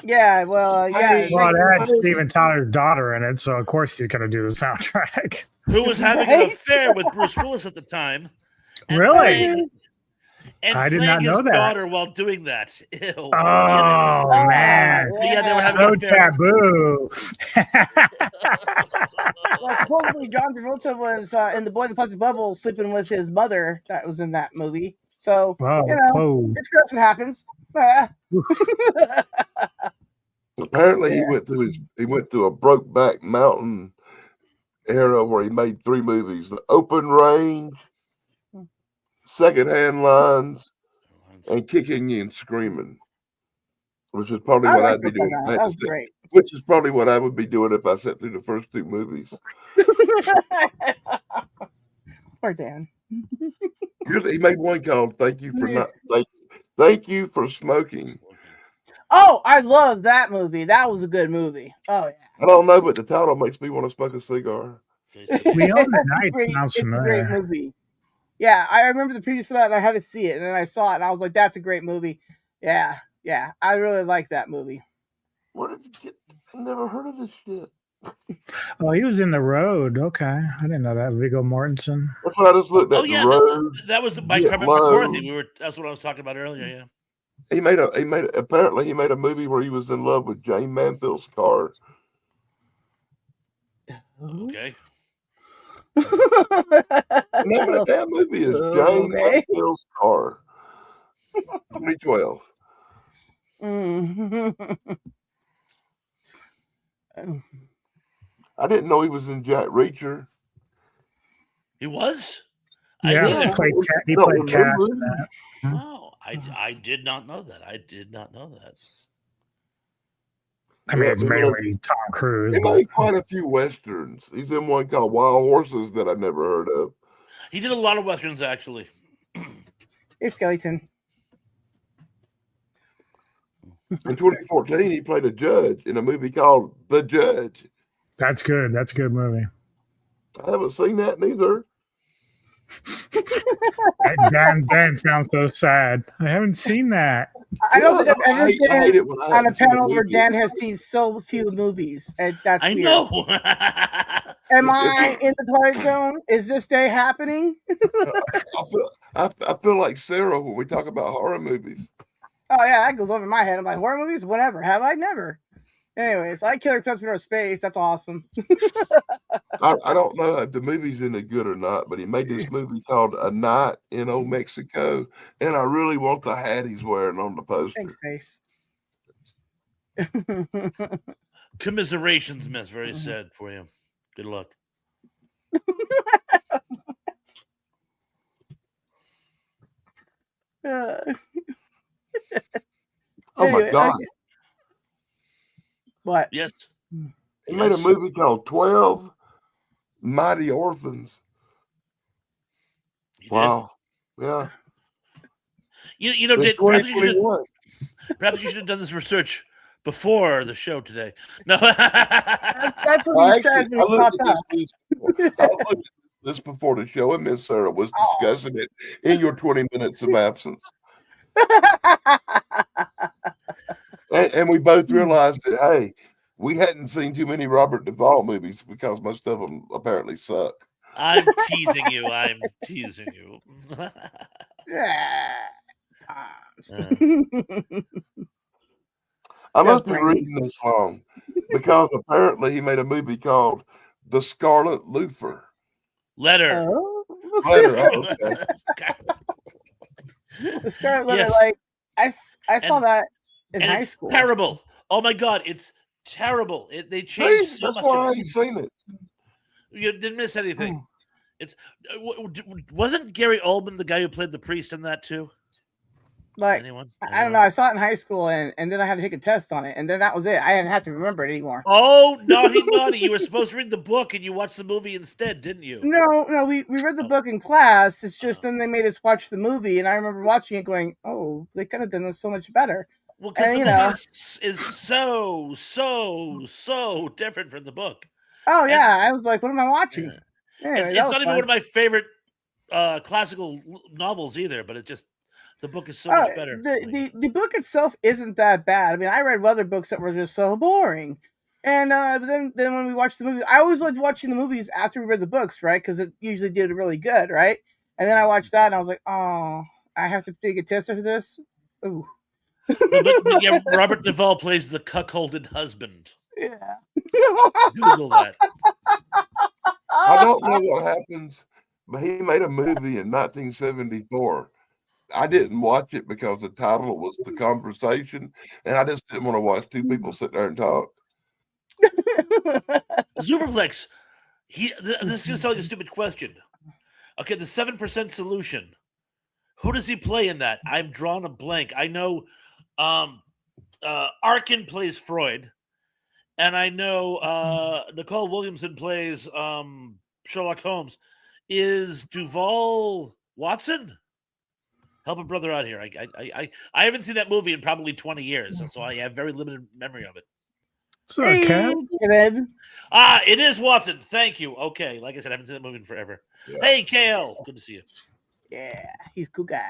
Yeah, well, yeah. Well, it had Steven Tyler's daughter in it, so of course he's going to do the soundtrack. Who was having an affair with Bruce Willis at the time? Really? And I did not know that. Daughter while doing that. Ew. Oh man! Yeah, they were having so taboo. Well, supposedly John Travolta was in The Boy in the Plastic Bubble sleeping with his mother. That was in that movie. So it's gross. It happens. Apparently, he went through a Brokeback Mountain era where he made 3 movies: The Open Range, Secondhand Lines, and Kicking and Screaming, which is probably what I'd be doing. That was great. Which is probably what I would be doing if I sat through the first 2 movies. Poor Dan. He made one called Thank You for Smoking. Oh, I love that movie. That was a good movie. Oh yeah. I don't know, but the title makes me want to smoke a cigar. We Own the Night sounds familiar. It's a great movie. Yeah, I remember the preview for that, and I had to see it, and then I saw it, and I was like, "That's a great movie." Yeah, I really like that movie. Where did you get? I never heard of this shit. Oh, he was in The Road. Okay, I didn't know that. Viggo Mortensen. That's what I just looked at. Oh yeah, The Road. That was by Kevin McCarthy. That's what I was talking about earlier. Yeah. Apparently he made a movie where he was in love with Jane Mansfield's car. Okay. The name of the damn movie is Jane Mansfield's Car. 2012. I didn't know he was in Jack Reacher. He was? Yeah, he played Cat in that. Oh, I did not know that. I did not know that. I mean, Yeah, it's he mainly Tom Cruise. He But made quite a few westerns. He's in one called Wild Horses that I never heard of. He did a lot of westerns, actually. Hey, Skeleton. In 2014, he played a judge in a movie called The Judge. that's good. That's a good movie. I haven't seen that neither. Dan sounds so sad. I haven't seen that. I don't think I've ever I hate been it when I on a haven't seen panel where movie. Dan has seen so few movies. And that's I weird. know. Am I in the Twilight Zone? Is this day happening? I feel like Sarah when we talk about horror movies. Oh yeah, that goes over my head. I'm like, horror movies? Whatever. Have I? Never. Anyways, I like Killer Clowns from Outer Space. That's awesome. I don't know if the movie's any good or not, but he made this movie called A Night in Old Mexico, and I really want the hat he's wearing on the poster. Thanks, Face. Commiserations, miss. Very sad for you. Good luck. Oh my Anyway, God. okay. What? Yes. He made a movie called 12 Mighty Orphans. You Wow. Yeah. did. You know, In perhaps you, 2021. should have done this research before the show today. No. That's what he said when he popped up. I looked at this before the show, and Miss Sarah was discussing it in your 20 minutes of absence. And we both realized that, hey, we hadn't seen too many Robert Duvall movies because most of them apparently suck. I'm teasing you. I'm teasing you. I must be reading this wrong because apparently he made a movie called The Scarlet Luther. Letter. Okay. The Scarlet Letter, Yes. like I saw And- that in And high it's school. terrible. Oh my God, it's terrible. They See, changed so that's much. why I of it. ain't seen it. You didn't miss anything. It's wasn't Gary Oldman the guy who played the priest in that too? Like Anyone? I don't know. I saw it in high school, and then I had to take a test on it, and then that was it. I didn't have to remember it anymore. Oh, naughty, naughty! You were supposed to read the book, and you watched the movie instead, didn't you? No, we read the book in class. It's just then they made us watch the movie, and I remember watching it, going, "Oh, they could have done this so much better." Well, because And, the you movie know. is so different from the book. Oh yeah, I was like, "What am I watching?" Anyway, It's that not was even fun. one of my favorite classical novels either, but the book is so much better. The book itself isn't that bad. I mean, I read other books that were just so boring. And but then when we watched the movie, I always liked watching the movies after we read the books, right? Because it usually did really good, right? And then I watched that, and I was like, oh, I have to take a test for this. Ooh. but yeah, Robert Duvall plays the cuckolded husband. Yeah. Google that. I don't know what happens, but he made a movie in 1974. I didn't watch it because the title was The Conversation, and I just didn't want to watch two people sit there and talk. Superplex. This is gonna sound like a stupid question. Okay, the 7% solution. Who does he play in that? I'm drawing a blank. I know Arkin plays Freud, and I know Nicole Williamson plays Sherlock Holmes. Is Duvall Watson? Help a brother out here. I haven't seen that movie in probably 20 years, so I have very limited memory of it. So, Kev, David. It is Watson. Thank you. Okay, like I said, I haven't seen that movie in forever. Yeah. Hey, KL, good to see you. Yeah, he's a cool guy.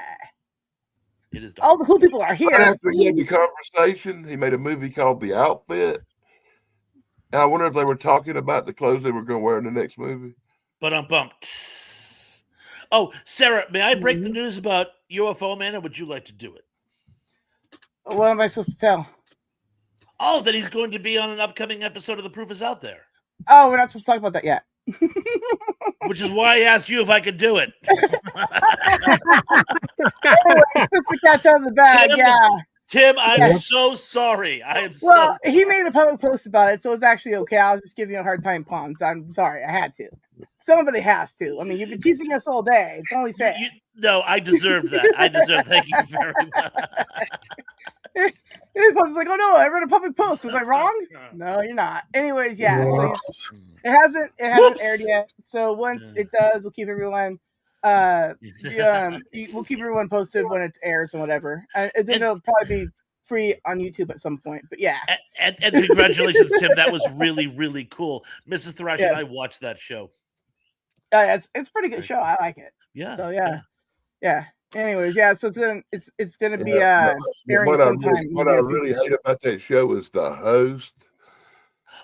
It is. All the cool people are Right here. after he had The Conversation, he made a movie called The Outfit. And I wonder if they were talking about the clothes they were going to wear in the next movie. But Oh, Sarah, may I break the news about UFO Man, or would you like to do it? What am I supposed to tell? Oh, that he's going to be on an upcoming episode of The Proof Is Out There, Oh, we're not supposed to talk about that yet. which is why I asked you if I could do it. Anyway, since the cat's out of the bag, Tim, yeah. Tim, I'm Yes. so sorry. I am Well, so. he made a public post about it, so it's actually okay. I was just giving you a hard time, Pons. I'm sorry, I had to. Somebody has to. I mean, you've been teasing us all day. It's only fair. No, I deserve that. I deserve. Thank you very much. It's like, oh no, I read a public post. Was I wrong? No, you're not. Anyways, yeah. So it hasn't aired yet. So once it does, we'll keep everyone we'll keep everyone posted when it airs and whatever. And then it'll probably be free on YouTube at some point. But yeah. And congratulations, Tim. That was really, really cool. Mrs. Thrash and I watched that show. It's a pretty good show. I like it. Yeah. So yeah. Anyways, yeah. So it's gonna be airing sometime. What I really hate about that show is the host.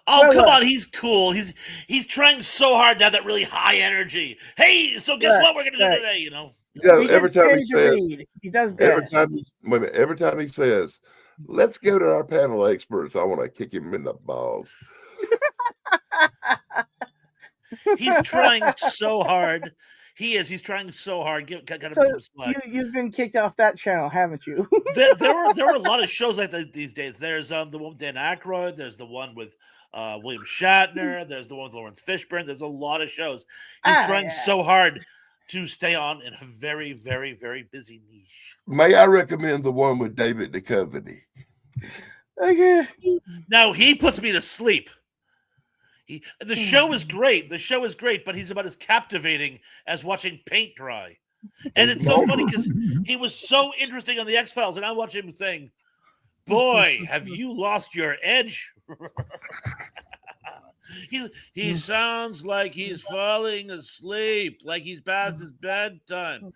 Oh, come on, he's cool. He's trying so hard to have that really high energy. Hey, so guess what we're gonna do today? You know. Yeah, every time he says, he does good. Every time he says, "Let's go to our panel experts," I want to kick him in the balls. He's trying so hard. He is. He's trying so hard. You've been kicked off that channel, haven't you? there were a lot of shows like that these days. There's the one with Dan Aykroyd. There's the one with William Shatner. There's the one with Lawrence Fishburne. There's a lot of shows. He's trying so hard to stay on in a very, very, very busy niche. May I recommend the one with David Duchovny? Okay. Now he puts me to sleep. The show is great. The show is great, but he's about as captivating as watching paint dry. And it's so funny because he was so interesting on the X-Files, and I watch him saying, "Boy, have you lost your edge?" He sounds like he's falling asleep, like he's past his bedtime.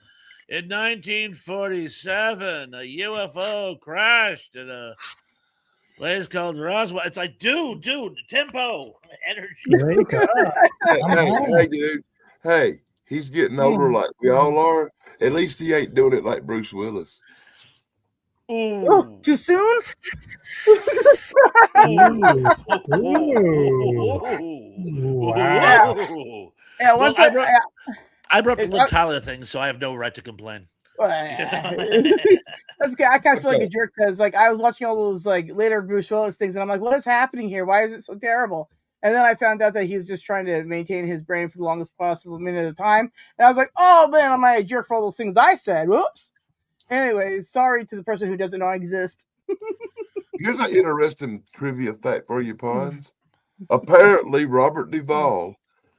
In 1947, a UFO crashed at a place called Roswell. It's like, dude, tempo, energy. Wake up. Hey, dude. Hey, he's getting older like we all are. At least he ain't doing it like Bruce Willis. Ooh. Oh, too soon? Wow. Yeah, once I brought up the Liv Tyler thing, so I have no right to complain. That's okay. I kind of feel like a jerk because, like, I was watching all those like later Bruce Willis things, and I'm like, "What is happening here? Why is it so terrible?" And then I found out that he was just trying to maintain his brain for the longest possible minute at a time, and I was like, "Oh man, am I a jerk for all those things I said?" Whoops. Anyway, sorry to the person who doesn't know I exist. Here's an interesting trivia fact for you, Pons. Apparently, Robert Duvall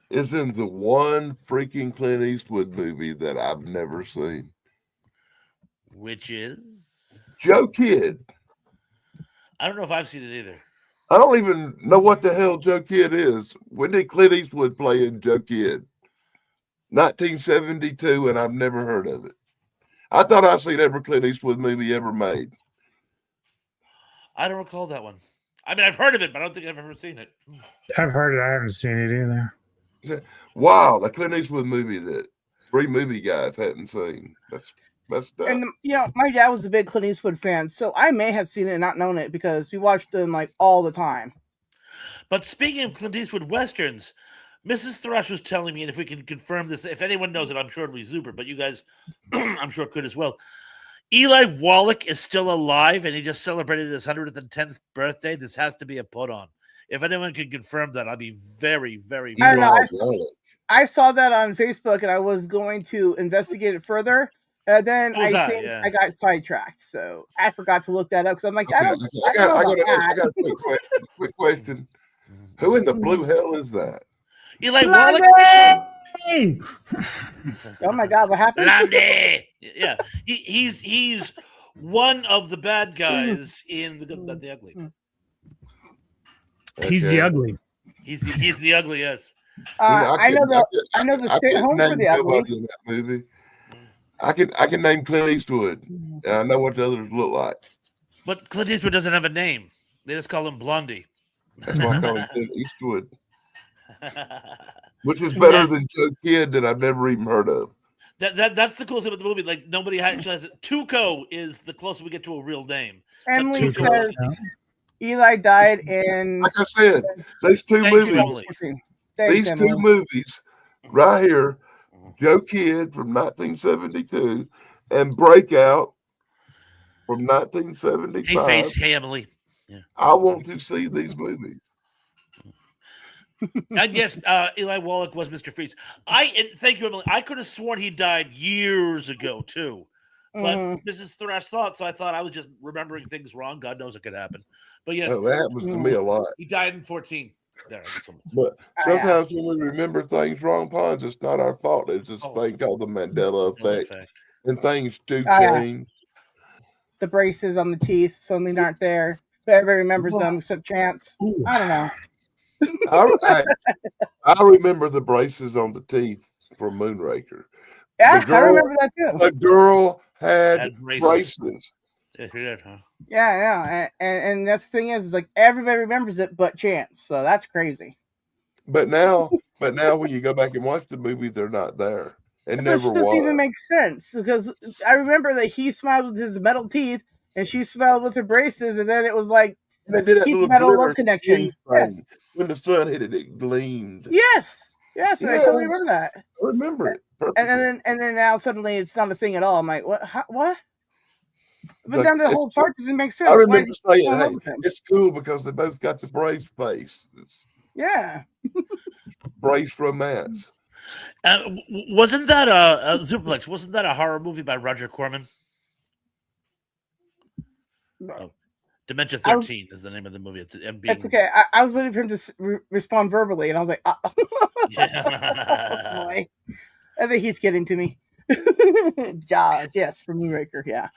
is in the one freaking Clint Eastwood movie that I've never seen. Which is? Joe Kidd. I don't know if I've seen it either. I don't even know what the hell Joe Kidd is. When did Clint Eastwood play in Joe Kidd? 1972, and I've never heard of it. I thought I'd seen every Clint Eastwood movie ever made. I don't recall that one. I mean, I've heard of it, but I don't think I've ever seen it. I've heard it. I haven't seen it either. Wow, the Clint Eastwood movie that 3 movie guys hadn't seen. That's messed up. And my dad was a big Clint Eastwood fan, so I may have seen it and not known it because we watched them like all the time. But speaking of Clint Eastwood westerns, Mrs. Thrush was telling me, and if we can confirm this, if anyone knows it, I'm sure it'll be super, but you guys, I'm sure could as well. Eli Wallach is still alive, and he just celebrated his 110th birthday. This has to be a put on. If anyone can confirm that, I'll be very, very. I don't know. I saw that on Facebook, and I was going to investigate it further. Then I got sidetracked, so I forgot to look that up because I'm like, I got a quick question. Who in the blue hell is that? Eli Wallach. Oh my God, what happened? Blondie. Yeah, he's one of the bad guys in the Ugly. Okay. He's the ugly. He's the ugly, yes. I know the Stay Home for the Ugly. In that movie. I can name Clint Eastwood, and I know what the others look like. But Clint Eastwood doesn't have a name. They just call him Blondie. That's why I call him Clint Eastwood. Which is better than Joe Kidd that I've never even heard of. That's the coolest thing about the movie. Like, nobody actually has it. Tuco is the closest we get to a real name. Emily says Eli died in. Like I said, these two movies. These two movies right here, Joe Kidd from 1972 and Breakout from 1975. Hey, Emily. Yeah. I want to see these movies. And yes, Eli Wallach was Mr. Freeze. And thank you, Emily. I could have sworn he died years ago too, but this is Thrash thought, so I thought I was just remembering things wrong. God knows it could happen, but yes, that happens to me a lot. he died in 14. There, but sometimes when we remember things wrong, Pons, it's not our fault. There's this thing called the Mandela effect, and things do change. The braces on the teeth suddenly aren't there, but everybody remembers them except Chance. I don't know. I remember the braces on the teeth from Moonraker. Yeah, I remember that too. The girl had braces. Yeah. And that's the thing is like everybody remembers it but Chance, so that's crazy. But now when you go back and watch the movie, they're not there. It never doesn't even make sense because I remember that he smiled with his metal teeth and she smiled with her braces, and then it was like they did that little metal love connection. Yeah. When the sun hit it, it gleamed. Yes, I totally remember that. I remember it perfectly. And then now suddenly it's not a thing at all. I'm like, what? What? But then the whole part doesn't make sense. I remember saying, hey, it's cool because they both got the brace face. Yeah. Brace romance. Wasn't that a Zuplex? Wasn't that a horror movie by Roger Corman? No. Dementia 13 is the name of the movie. It's okay. I was waiting for him to respond verbally, and I was like, oh boy. I think he's getting to me. Jaws, yes, from Moonraker, yeah.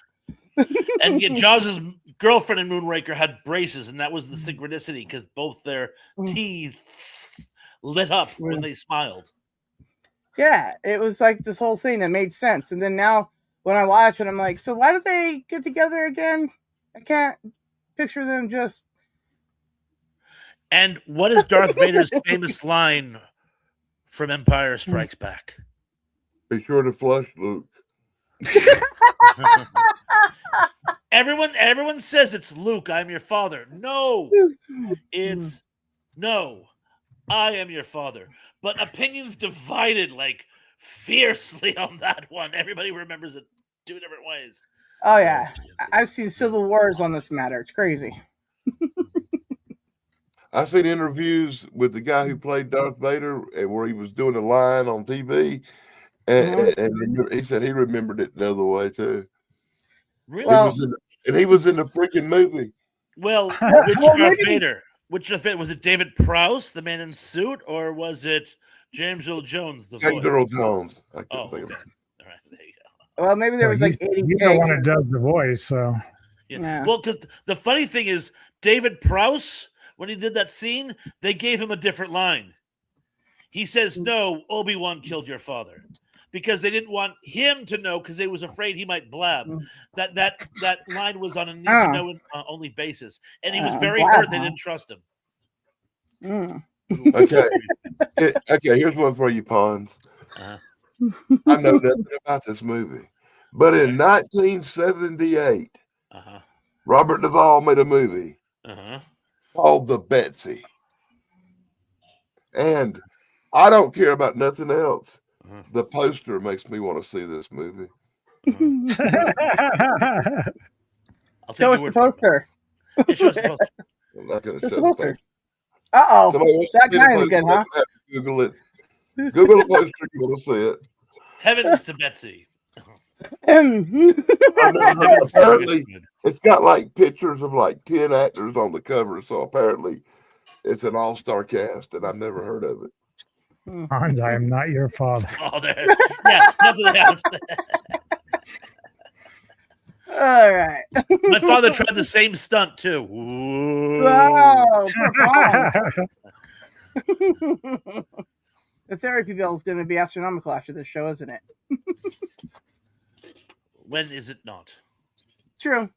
And Jaws' girlfriend in Moonraker had braces, and that was the synchronicity because both their teeth lit up when they smiled. Yeah, it was like this whole thing that made sense. And then now when I watch it, I'm like, so why did they get together again? I can't picture them just. And what is Darth Vader's famous line from Empire Strikes Back? Be sure to flush, Luke. Everyone says it's Luke, I'm your father. No, it's no, I am your father. But opinions divided like fiercely on that one. Everybody remembers it two different ways. Oh yeah, I've seen civil wars on this matter. It's crazy. I've seen interviews with the guy who played Darth Vader where he was doing a line on TV, and he said he remembered it the other way too. Really? Well, he was in the freaking movie. Well, which Darth Vader? Which Darth Vader? Was it David Prowse, the man in suit, or was it James Earl Jones, the voice? James Earl Jones. I couldn't think of it. All right, there you go. Well, maybe there was like 80 He's the one that does the voice, so. Yeah. Well, because the funny thing is, David Prowse, when he did that scene, they gave him a different line. He says, "No, Obi-Wan killed your father," because they didn't want him to know because they was afraid he might blab. That line was on a need to know only basis, and he was very hurt. They didn't trust him. Okay. Here's one for you, Pons. I know nothing about this movie, but in 1978, Robert Duvall made a movie called The Betsy, and I don't care about nothing else. The poster makes me want to see this movie. Show us the poster. I'm not going to show the poster. Uh-oh. That kind of good, huh? Google it. Google the poster if you want to see it. Heavens to Betsy. Apparently, it's got like pictures of like 10 actors on the cover, so apparently it's an all-star cast, and I've never heard of it. Hans, I am not your father. Oh, there. Yeah, nothing else. All right. My father tried the same stunt too. Ooh. Wow. The therapy bill is going to be astronomical after this show, isn't it? When is it not? True.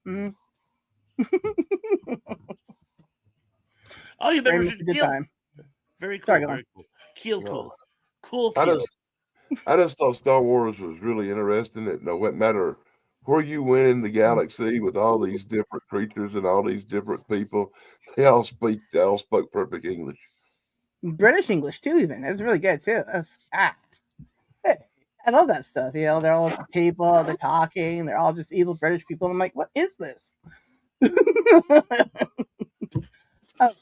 Mm-hmm. Oh, you remember a good time. Very cool. Very cool. Cool. I just thought Star Wars was really interesting. It no matter where you went in the galaxy with all these different creatures and all these different people, they all spoke perfect English. British English too, even. It's really good too. I love that stuff. You know, they're all people, they're talking, they're all just evil British people. And I'm like, what is this?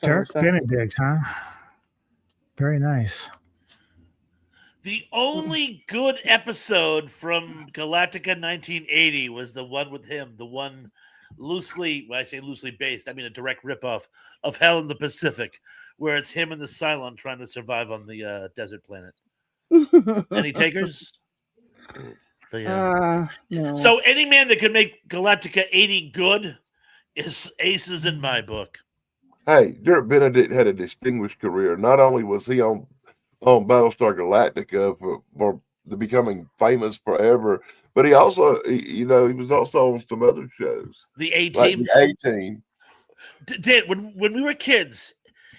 Dirk Benedict, huh? Very nice. The only good episode from Galactica 1980 was the one with him, the one loosely, when I say loosely based, I mean a direct ripoff of Hell in the Pacific, where it's him and the Cylon trying to survive on the desert planet. Any takers? No. So any man that could make Galactica 80 good is aces in my book. Hey, Dirk Benedict had a distinguished career. Not only was he on Battlestar Galactica for the becoming famous forever, but he also, he was also on some other shows. The A-Team. Like the A-Team. When we were kids,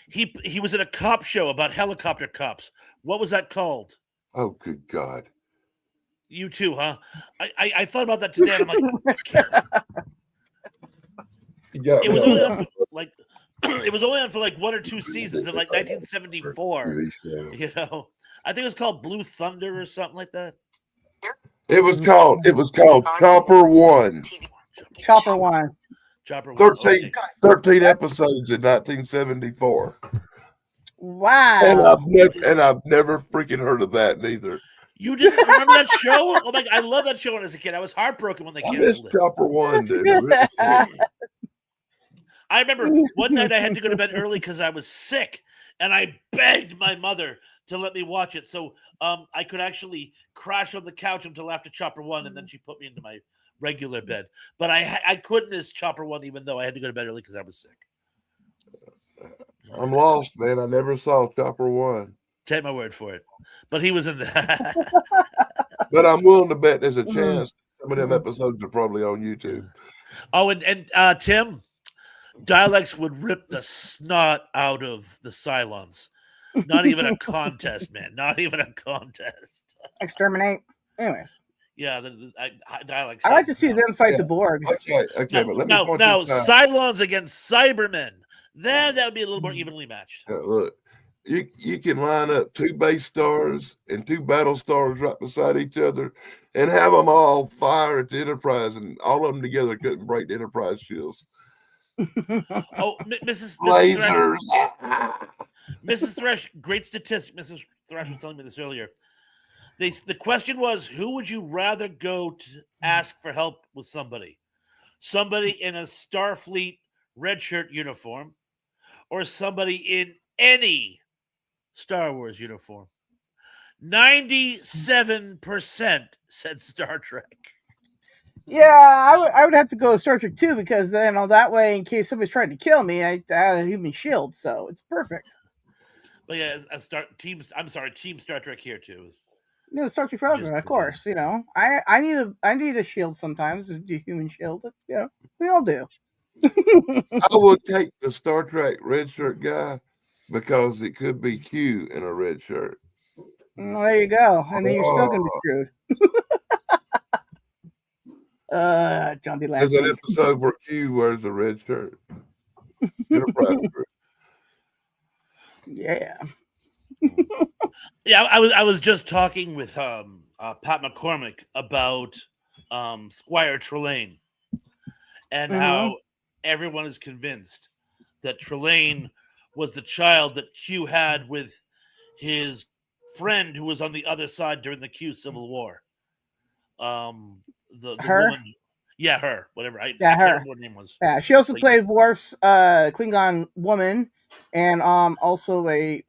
he was in a cop show about helicopter cops. What was that called? Oh, good God. You too, huh? I thought about that today. And I'm like, it was only on for, like it was only on for like 1 or 2 seasons in like 1974. You know, I think it was called Blue Thunder or something like that. It was called Chopper One. Chopper One. 13 episodes in 1974. Wow. And I've never freaking heard of that neither. You didn't remember that show? Oh my God, I love that show when I was a kid. I was heartbroken when they canceled it. Chopper One, dude. I remember one night I had to go to bed early because I was sick, and I begged my mother to let me watch it so I could actually crash on the couch until after Chopper One, and then she put me into my regular bed. But I couldn't miss Chopper One, even though I had to go to bed early because I was sick. I'm lost, man. I never saw Chopper One. Take my word for it. But he was in that. But I'm willing to bet there's a chance some of them episodes are probably on YouTube. Oh, and Tim, Dialects would rip the snot out of the Cylons. Not even a contest, man. Not even a contest. Exterminate. Anyway. Yeah, Dialects. I like to see them fight the Borg. Okay, but let me now point this out. Cylons against Cybermen. Then that would be a little more evenly matched. Look, you can line up 2 base stars and 2 battle stars right beside each other and have them all fire at the Enterprise, and all of them together couldn't break the Enterprise shields. Oh, Mrs. Lasers. Mrs. Thresh, great statistic. Mrs. Thresh was telling me this earlier. The question was, who would you rather go to ask for help with somebody? Somebody in a Starfleet red shirt uniform or somebody in any Star Wars uniform? 97% said Star Trek. Yeah, I would have to go Star Trek too, because then that way, in case somebody's trying to kill me, I had a human shield, so it's perfect. But yeah, Team Star Trek here too. Yeah, Star Trek Forever, of course. I need a shield sometimes, a human shield. We all do. I would take the Star Trek red shirt guy because it could be Q in a red shirt. Well, there you go, and then you're still gonna be screwed. John D. There's an episode where Q wears a red shirt. Yeah. Yeah, I was just talking with Pat McCormick about Squire Trelane and how everyone is convinced that Trelane was the child that Q had with his friend who was on the other side during the Q Civil War. The her? Woman, yeah, her. Whatever. I her. can't remember what her name was. Yeah, she also played Worf's Klingon woman, and also a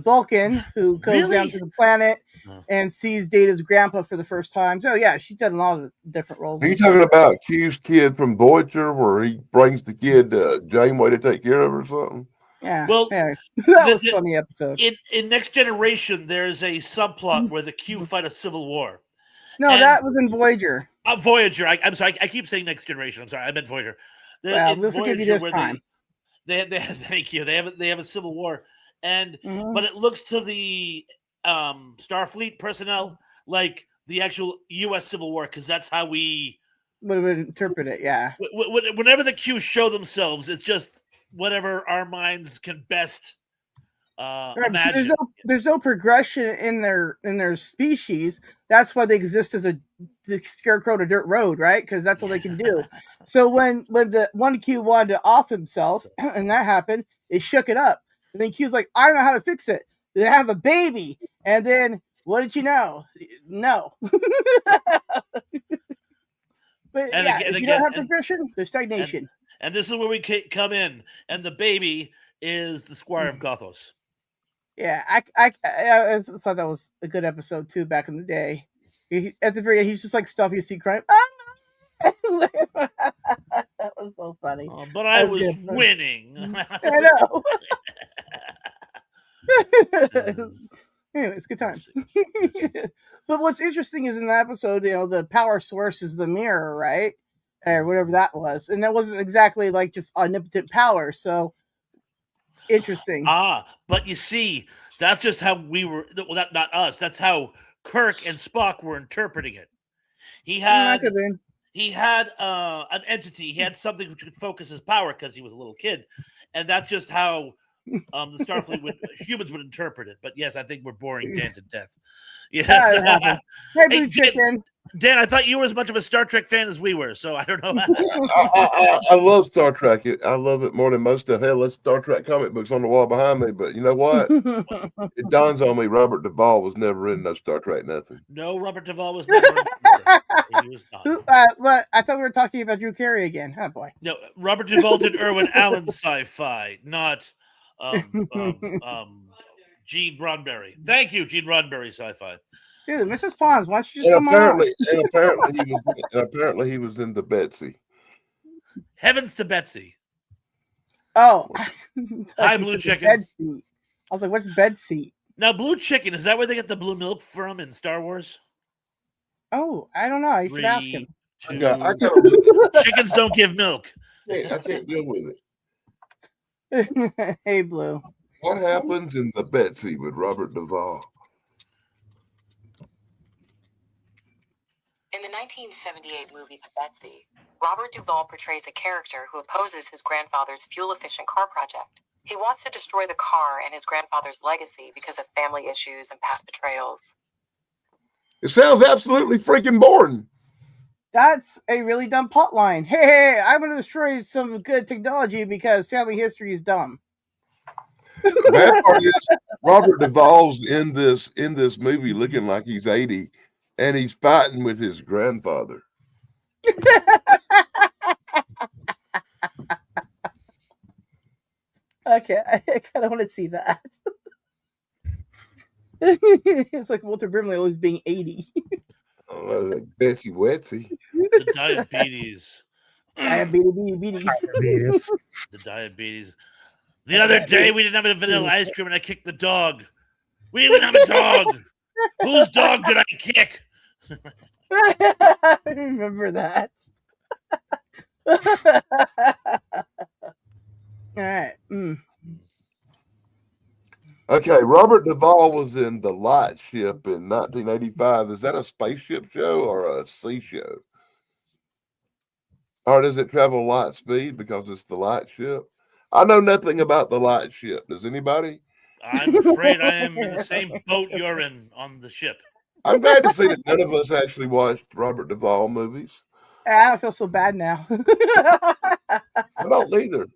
Vulcan who goes down to the planet and sees Data's grandpa for the first time. So yeah, she's done a lot of different roles. Are you talking about Q's kid from Voyager, where he brings the kid Janeway to take care of her or something? Yeah. Well, that was a funny episode. In Next Generation, there's a subplot where the Q fight a civil war. No, that was in Voyager. Voyager. I'm sorry. I keep saying Next Generation. I'm sorry. I meant Voyager. We'll forgive you this time. They thank you. They have a civil war, and but it looks to the Starfleet personnel like the actual U.S. Civil War, because that's how we would interpret it. Yeah. Whenever the Q show themselves, it's just whatever our minds can best imagine. So there's no progression in their species. That's why they exist as the scarecrow to dirt road, right? Because that's all they can do. So when the 1Q wanted to off himself, and that happened, it shook it up. And then Q's like, I know how to fix it. They have a baby, and then what did you know? No. But And yeah, again- if you again- don't have and- progression, there's stagnation. And this is where we come in, and the baby is the Squire of Gothos. Yeah, I thought that was a good episode too back in the day. At the very end, he's just like stuff you see crying. Ah! That was so funny. But I That was was good. winning. I know. Anyways, good times. But what's interesting is in the episode, the power source is the mirror, right? Or whatever that was. And that wasn't exactly like just omnipotent power. So interesting. But you see, that's just how we were. Well, not us. That's how Kirk and Spock were interpreting it. He had an entity. He had something which could focus his power because he was a little kid, and that's just how the Starfleet humans would interpret it. But yes, I think we're boring Dan to death. Yes. Hey, Blue Chicken. Dan, I thought you were as much of a Star Trek fan as we were, so I don't know. I love Star Trek. I love it more than most of hell. There's Star Trek comic books on the wall behind me, but you know what? It dawns on me Robert Duvall was never in no Star Trek nothing. No, Robert Duvall was never in. He was not. What? I thought we were talking about Drew Carey again. Oh boy. No, Robert Duvall did Irwin Allen sci-fi, not Gene Roddenberry. Thank you, Gene Roddenberry sci-fi. Dude, Mrs. Pons, why don't you just come on? Apparently he was in the Betsy. Heavens to Betsy. Oh, Hi, Blue Chicken. Bed seat. I was like, what's bed seat? Now, Blue Chicken, is that where they get the blue milk from in Star Wars? Oh, I don't know. You should ask him. Chickens don't give milk. I can't deal with it. Hey, Blue. What happens in the Betsy with Robert Duvall? In the 1978 movie The Betsy, Robert Duvall portrays a character who opposes his grandfather's fuel-efficient car project. He wants to destroy the car and his grandfather's legacy because of family issues and past betrayals. It sounds absolutely freaking boring. That's a really dumb plot line. Hey, I'm going to destroy some good technology because family history is dumb. The bad part is Robert Duvall's in this movie looking like he's 80, and he's fighting with his grandfather. Okay, I kind of want to see that. It's like Walter Brimley always being 80. Like Betsy Wetsy. The diabetes. Diabetes. The diabetes. The other day, we didn't have a vanilla ice cream, and I kicked the dog. We didn't have a dog. Whose dog did I kick? I remember that. All right. Okay, Robert Duvall was in The Light Ship in 1985. Is that a spaceship show or a sea show? Or does it travel light speed because it's the light ship? I know nothing about the light ship. Does anybody? I'm afraid I am in the same boat you're in on the ship. I'm glad to see that none of us actually watched Robert Duvall movies. I don't feel so bad now. I don't either.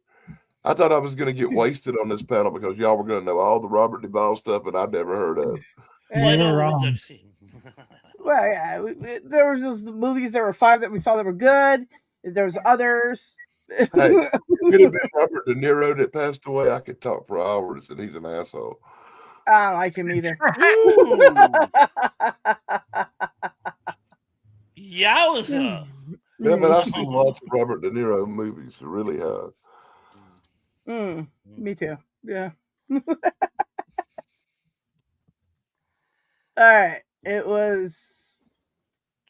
I thought I was going to get wasted on this panel because y'all were going to know all the Robert Duvall stuff that I'd never heard of. Well, I know the ones I've seen. Well, yeah, there was those movies. There were 5 that we saw that were good. There was others. Hey, it could have been Robert De Niro that passed away. I could talk for hours, and he's an asshole. I don't like him either. Yowza! Yeah, but I've seen lots of Robert De Niro movies. I really have. Me too. Yeah. All right. It was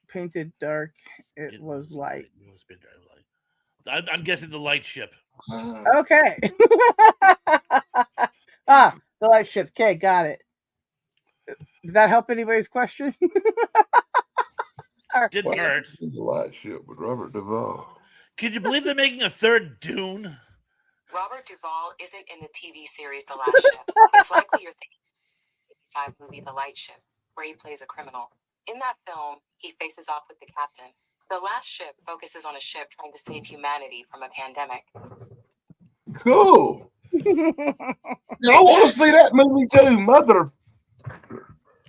painted dark. It was light. I'm guessing the light ship. Okay. The light ship. Okay, got it. Did that help anybody's question? Didn't hurt. The light ship with Robert Duvall. Can you believe they're making a third Dune? Robert Duvall isn't in the TV series The Last Ship. It's likely you're thinking of the 1985 movie The Light Ship, where he plays a criminal. In that film, he faces off with the captain. The Last Ship focuses on a ship trying to save humanity from a pandemic. Cool. I want to see that movie too, mother.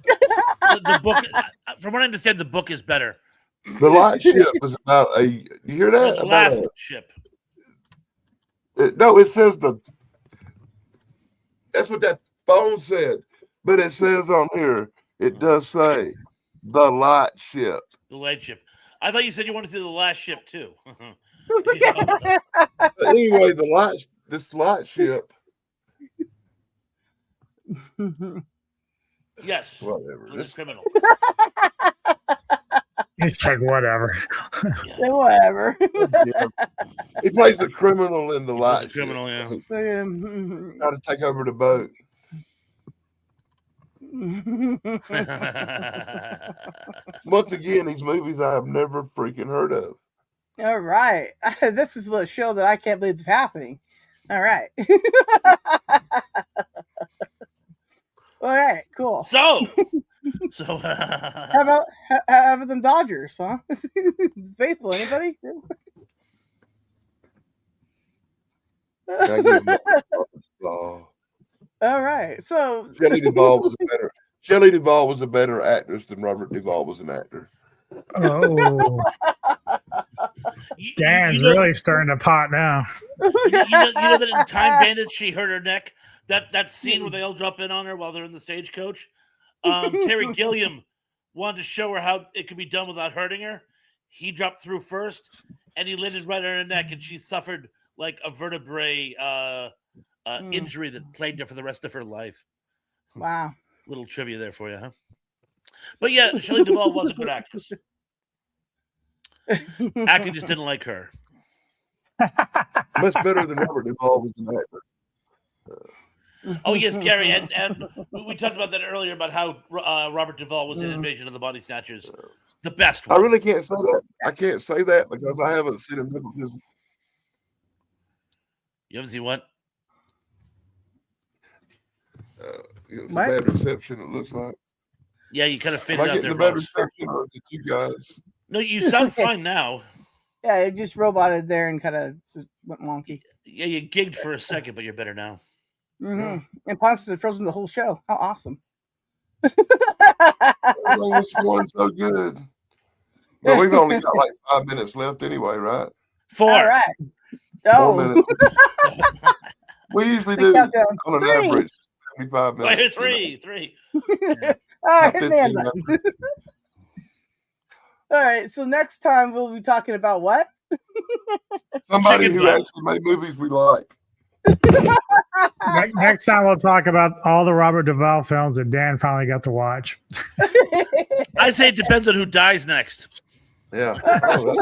The book, from what I understand, the book is better. The light ship was about a. You hear No, that? the About last ship. no, it says the. That's what that phone said, but it says on here. It does say the light ship. The light ship. I thought you said you wanted to see the last ship too. But anyway, this light ship. Yes. Whatever. For the criminal. It's like whatever. Yeah, whatever. Yeah. He plays the criminal in the He light. was a criminal, yeah. Trying to take over the boat. Once again, these movies I have never freaking heard of. All right. This is a show that I can't believe is happening. All right. All right, cool. So How about them Dodgers, huh? Baseball, anybody? I give them all. All right. So Shelley Duvall was a better actress than Robert Duvall was an actor. Oh, Dan's really stirring the pot now. You know that in Time Bandits she hurt her neck. That scene where they all drop in on her while they're in the stagecoach. Terry Gilliam wanted to show her how it could be done without hurting her. He dropped through first, and he landed right on her neck, and she suffered like a vertebrae injury that plagued her for the rest of her life. wow. Little trivia there for you, huh? But yeah, Shelley Duvall was a good actress. Acting just didn't like her. Much better than Robert Duvall was an actor. Oh yes, Gary, and we talked about that earlier about how Robert Duvall was in Invasion of the Body Snatchers, the best one. I really can't say that. I can't say that because I haven't seen him. You haven't seen what? It was What? a bad reception. It looks like. Yeah, you kind of Am faded I out getting there, a bad Ross. reception, or is it you guys? No, you sound fine now. Yeah, it just roboted there and kind of went wonky. Yeah, you gigged for a second, but you're better now. Mm-hmm. And Ponce had frozen the whole show. How awesome. Everything was going so good. But we've only got like 5 minutes left anyway, right? 4. All right. 4 Oh, minutes. We usually do countdown. on an 3. average 75 Right, minutes. 3. 3. All right, About hit the hand 15 button. minutes. All right, so next time we'll be talking about what? Somebody Chicken who butt. actually made movies we like. Next time we'll talk about all the Robert Duvall films that Dan finally got to watch. I say it depends on who dies next. Yeah. Oh,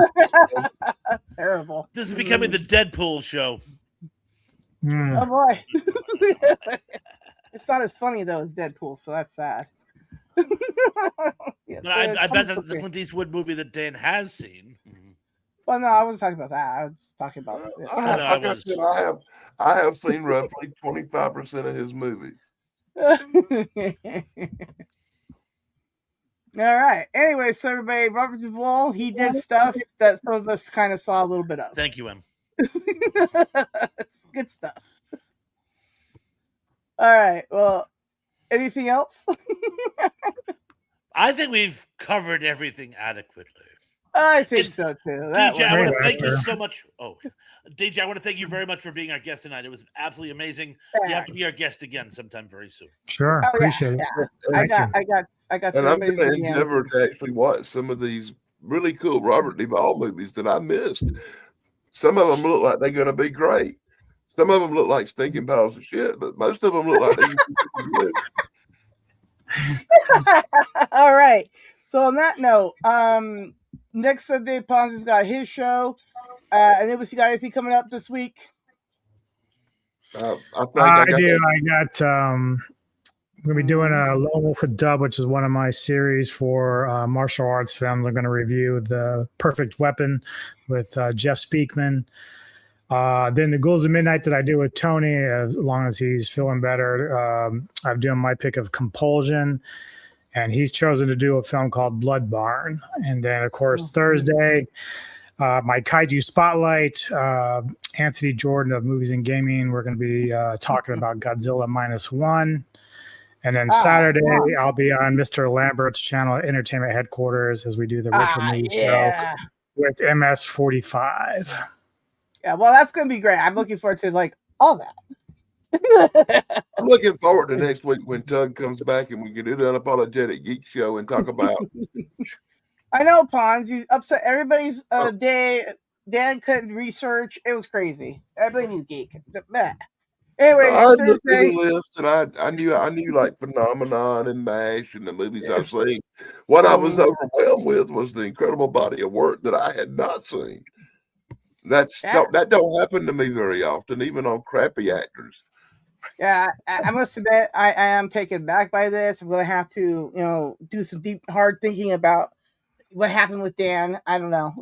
that's Terrible. This is becoming the Deadpool show. Hmm. Oh boy. It's not as funny though as Deadpool, so that's sad. Yeah, But I bet that's the okay. Clint Eastwood movie that Dan has seen. Well, no, I wasn't talking about that. I was talking about I, No, like I I was- said, I have seen roughly 25% of his movies. All right. Anyway, so everybody, Robert Duvall, he did stuff that some of us kind of saw a little bit of. Thank you, Em. It's good stuff. All right. Well, anything else? I think we've covered everything adequately. I think It's- so too. That DJ, I was want to Great thank you actor. so much. Oh, DJ, I want to thank you very much for being our guest tonight. It was absolutely amazing. You have to be our guest again sometime very soon. Sure, Oh, yeah, appreciate it. yeah. I got And some I'm going to amazing DMs. endeavor to actually watch some of these really cool Robert Duvall movies that I missed. Some of them look like they're going to be great. Some of them look like stinking piles of shit, but most of them look like they're good. All right. So on that note, next Sunday, Ponzi's got his show. And then you got anything coming up this week? I think I got do. I got. I'm gonna be doing a Lone Wolf with Dub, which is one of my series for martial arts films. I'm going to review The Perfect Weapon with Jeff Speakman. Then the Ghouls of Midnight that I do with Tony, as long as he's feeling better. I'm doing my pick of Compulsion, and he's chosen to do a film called Blood Barn. And then, of course, Thursday, my Kaiju Spotlight, Anthony Jordan of Movies and Gaming. We're going to be talking about Godzilla -1. And then Saturday, I'll be on Mr. Lambert's channel at Entertainment Headquarters as we do the Richard Lee show with MS-45. Yeah, well, that's going to be great. I'm looking forward to like all that. I'm looking forward to next week when Tug comes back and we can do the Unapologetic Geek Show and talk about. I know, Pons. You upset everybody's day. Dan couldn't research. It was crazy. I blame you, geek. Anyway, I looked at the list and I knew like Phenomenon and MASH and the movies I've seen. What I was overwhelmed with was the incredible body of work that I had not seen. That don't happen to me very often, even on crappy actors. Yeah, I must admit, I am taken back by this. I'm going to have to, do some deep, hard thinking about what happened with Dan. I don't know.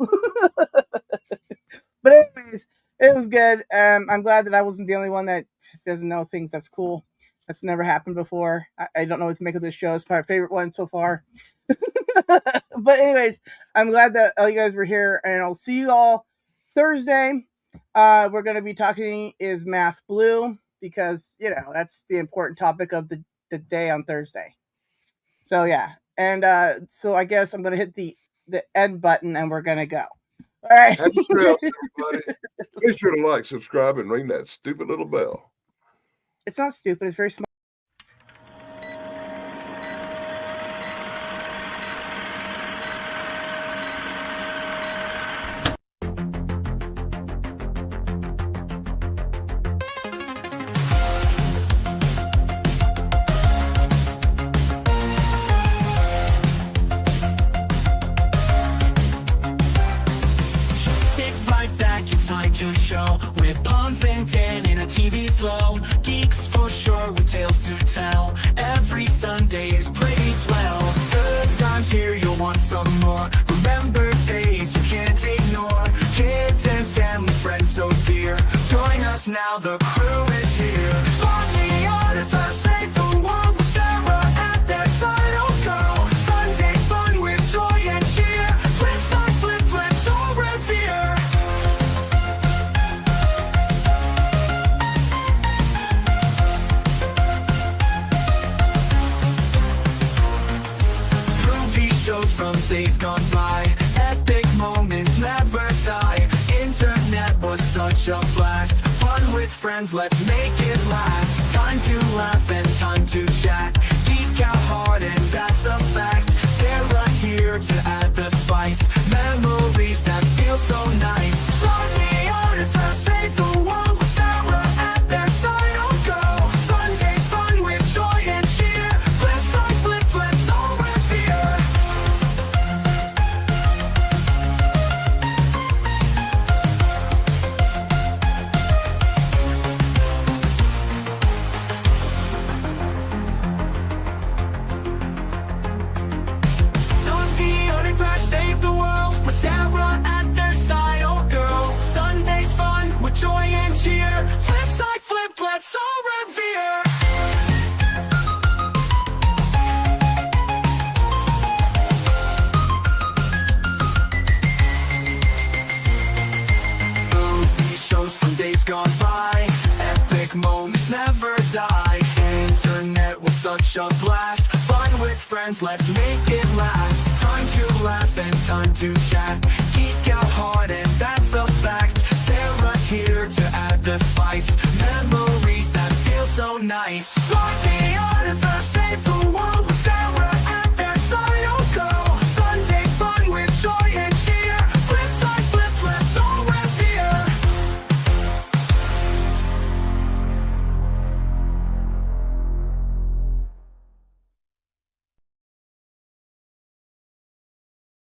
But anyways, it was good. I'm glad that I wasn't the only one that doesn't know things. That's cool. That's never happened before. I don't know what to make of this show. It's my favorite one so far. But anyways, I'm glad that all you guys were here, and I'll see you all Thursday. We're going to be talking is Math Blue, because, that's the important topic of the day on Thursday. So, yeah. And so I guess I'm going to hit the end button and we're going to go. All right. Happy trails, everybody. Be sure to like, subscribe, and ring that stupid little bell. It's not stupid. It's very smart. Show with Pons and Dan in a TV flow. Geeks for sure with tales to tell. Every Sunday is pretty swell. Good times here, you'll want some more. Remember days you can't ignore. Kids and family, friends so dear. Join us now, the crew is here. On the artifact, save the world with Sarah at their side. Oh go, Sunday fun with joy and cheer. Flip side, flip, so revere. Shows from days gone by, epic moments never die. Internet was such a blast, fun with friends, let's make it last. Time to laugh and time to chat, geek out hard and that's a fact. Sarah's here to add the spice, memories that feel so nice. Love the artifact, save the world with Sarah at their side. Oh go, Sunday fun with joy and cheer. Flip side, flip, so revere. Save the world with Sarah at their side. Oh girl, Sunday's fun with joy and cheer. Flip side, flip, let's all revere. Movie shows from days gone by, epic moments never die. Internet was such a blast, fun with friends, let's make it last. Time to laugh and time to chat, geek out hard and that's a fact. Sarah's here to add the spice, memories that feel so nice. Like the artifact, save the world.